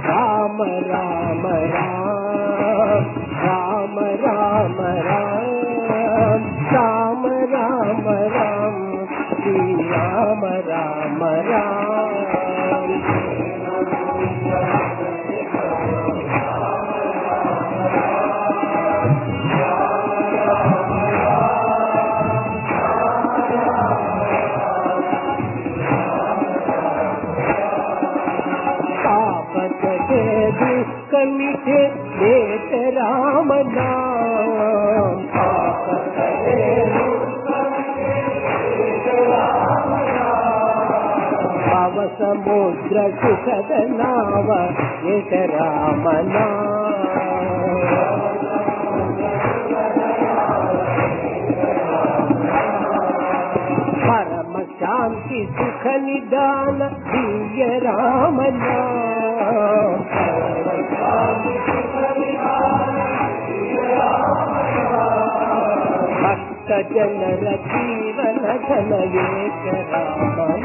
రామ రామ రామ రామ రామ రామ రామ శ్రీ రామ రామ రామ. दुष्कमिते देत राम नाम भव समुद्र सुखद नाव एक राम परम शांति सुख निदान दिव्य राम भक्त जनर जीवन धन एक राम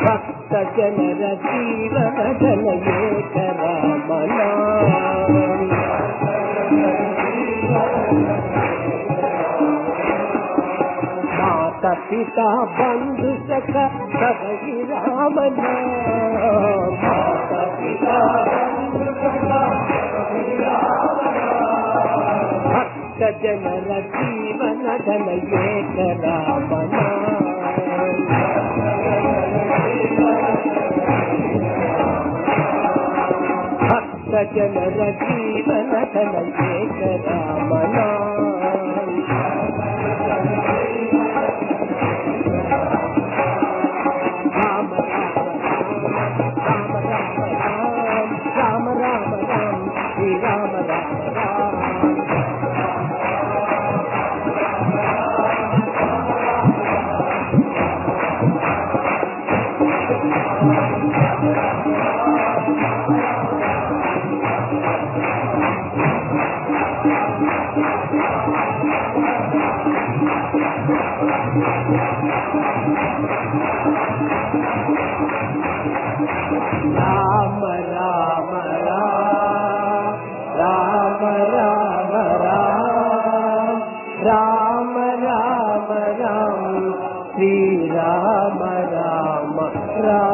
भक्त जनर जीवन धन एक राम माता पिता बंधु सखा सब ही राम नाम. माता पिता बंधु सखा सब ही राम नाम. भक्त जनर जीवन धन एक राम नाम. भक्त जनर जीवन धन एक राम नाम. राम राम राम राम राम राम राम राम श्री राम राम राम.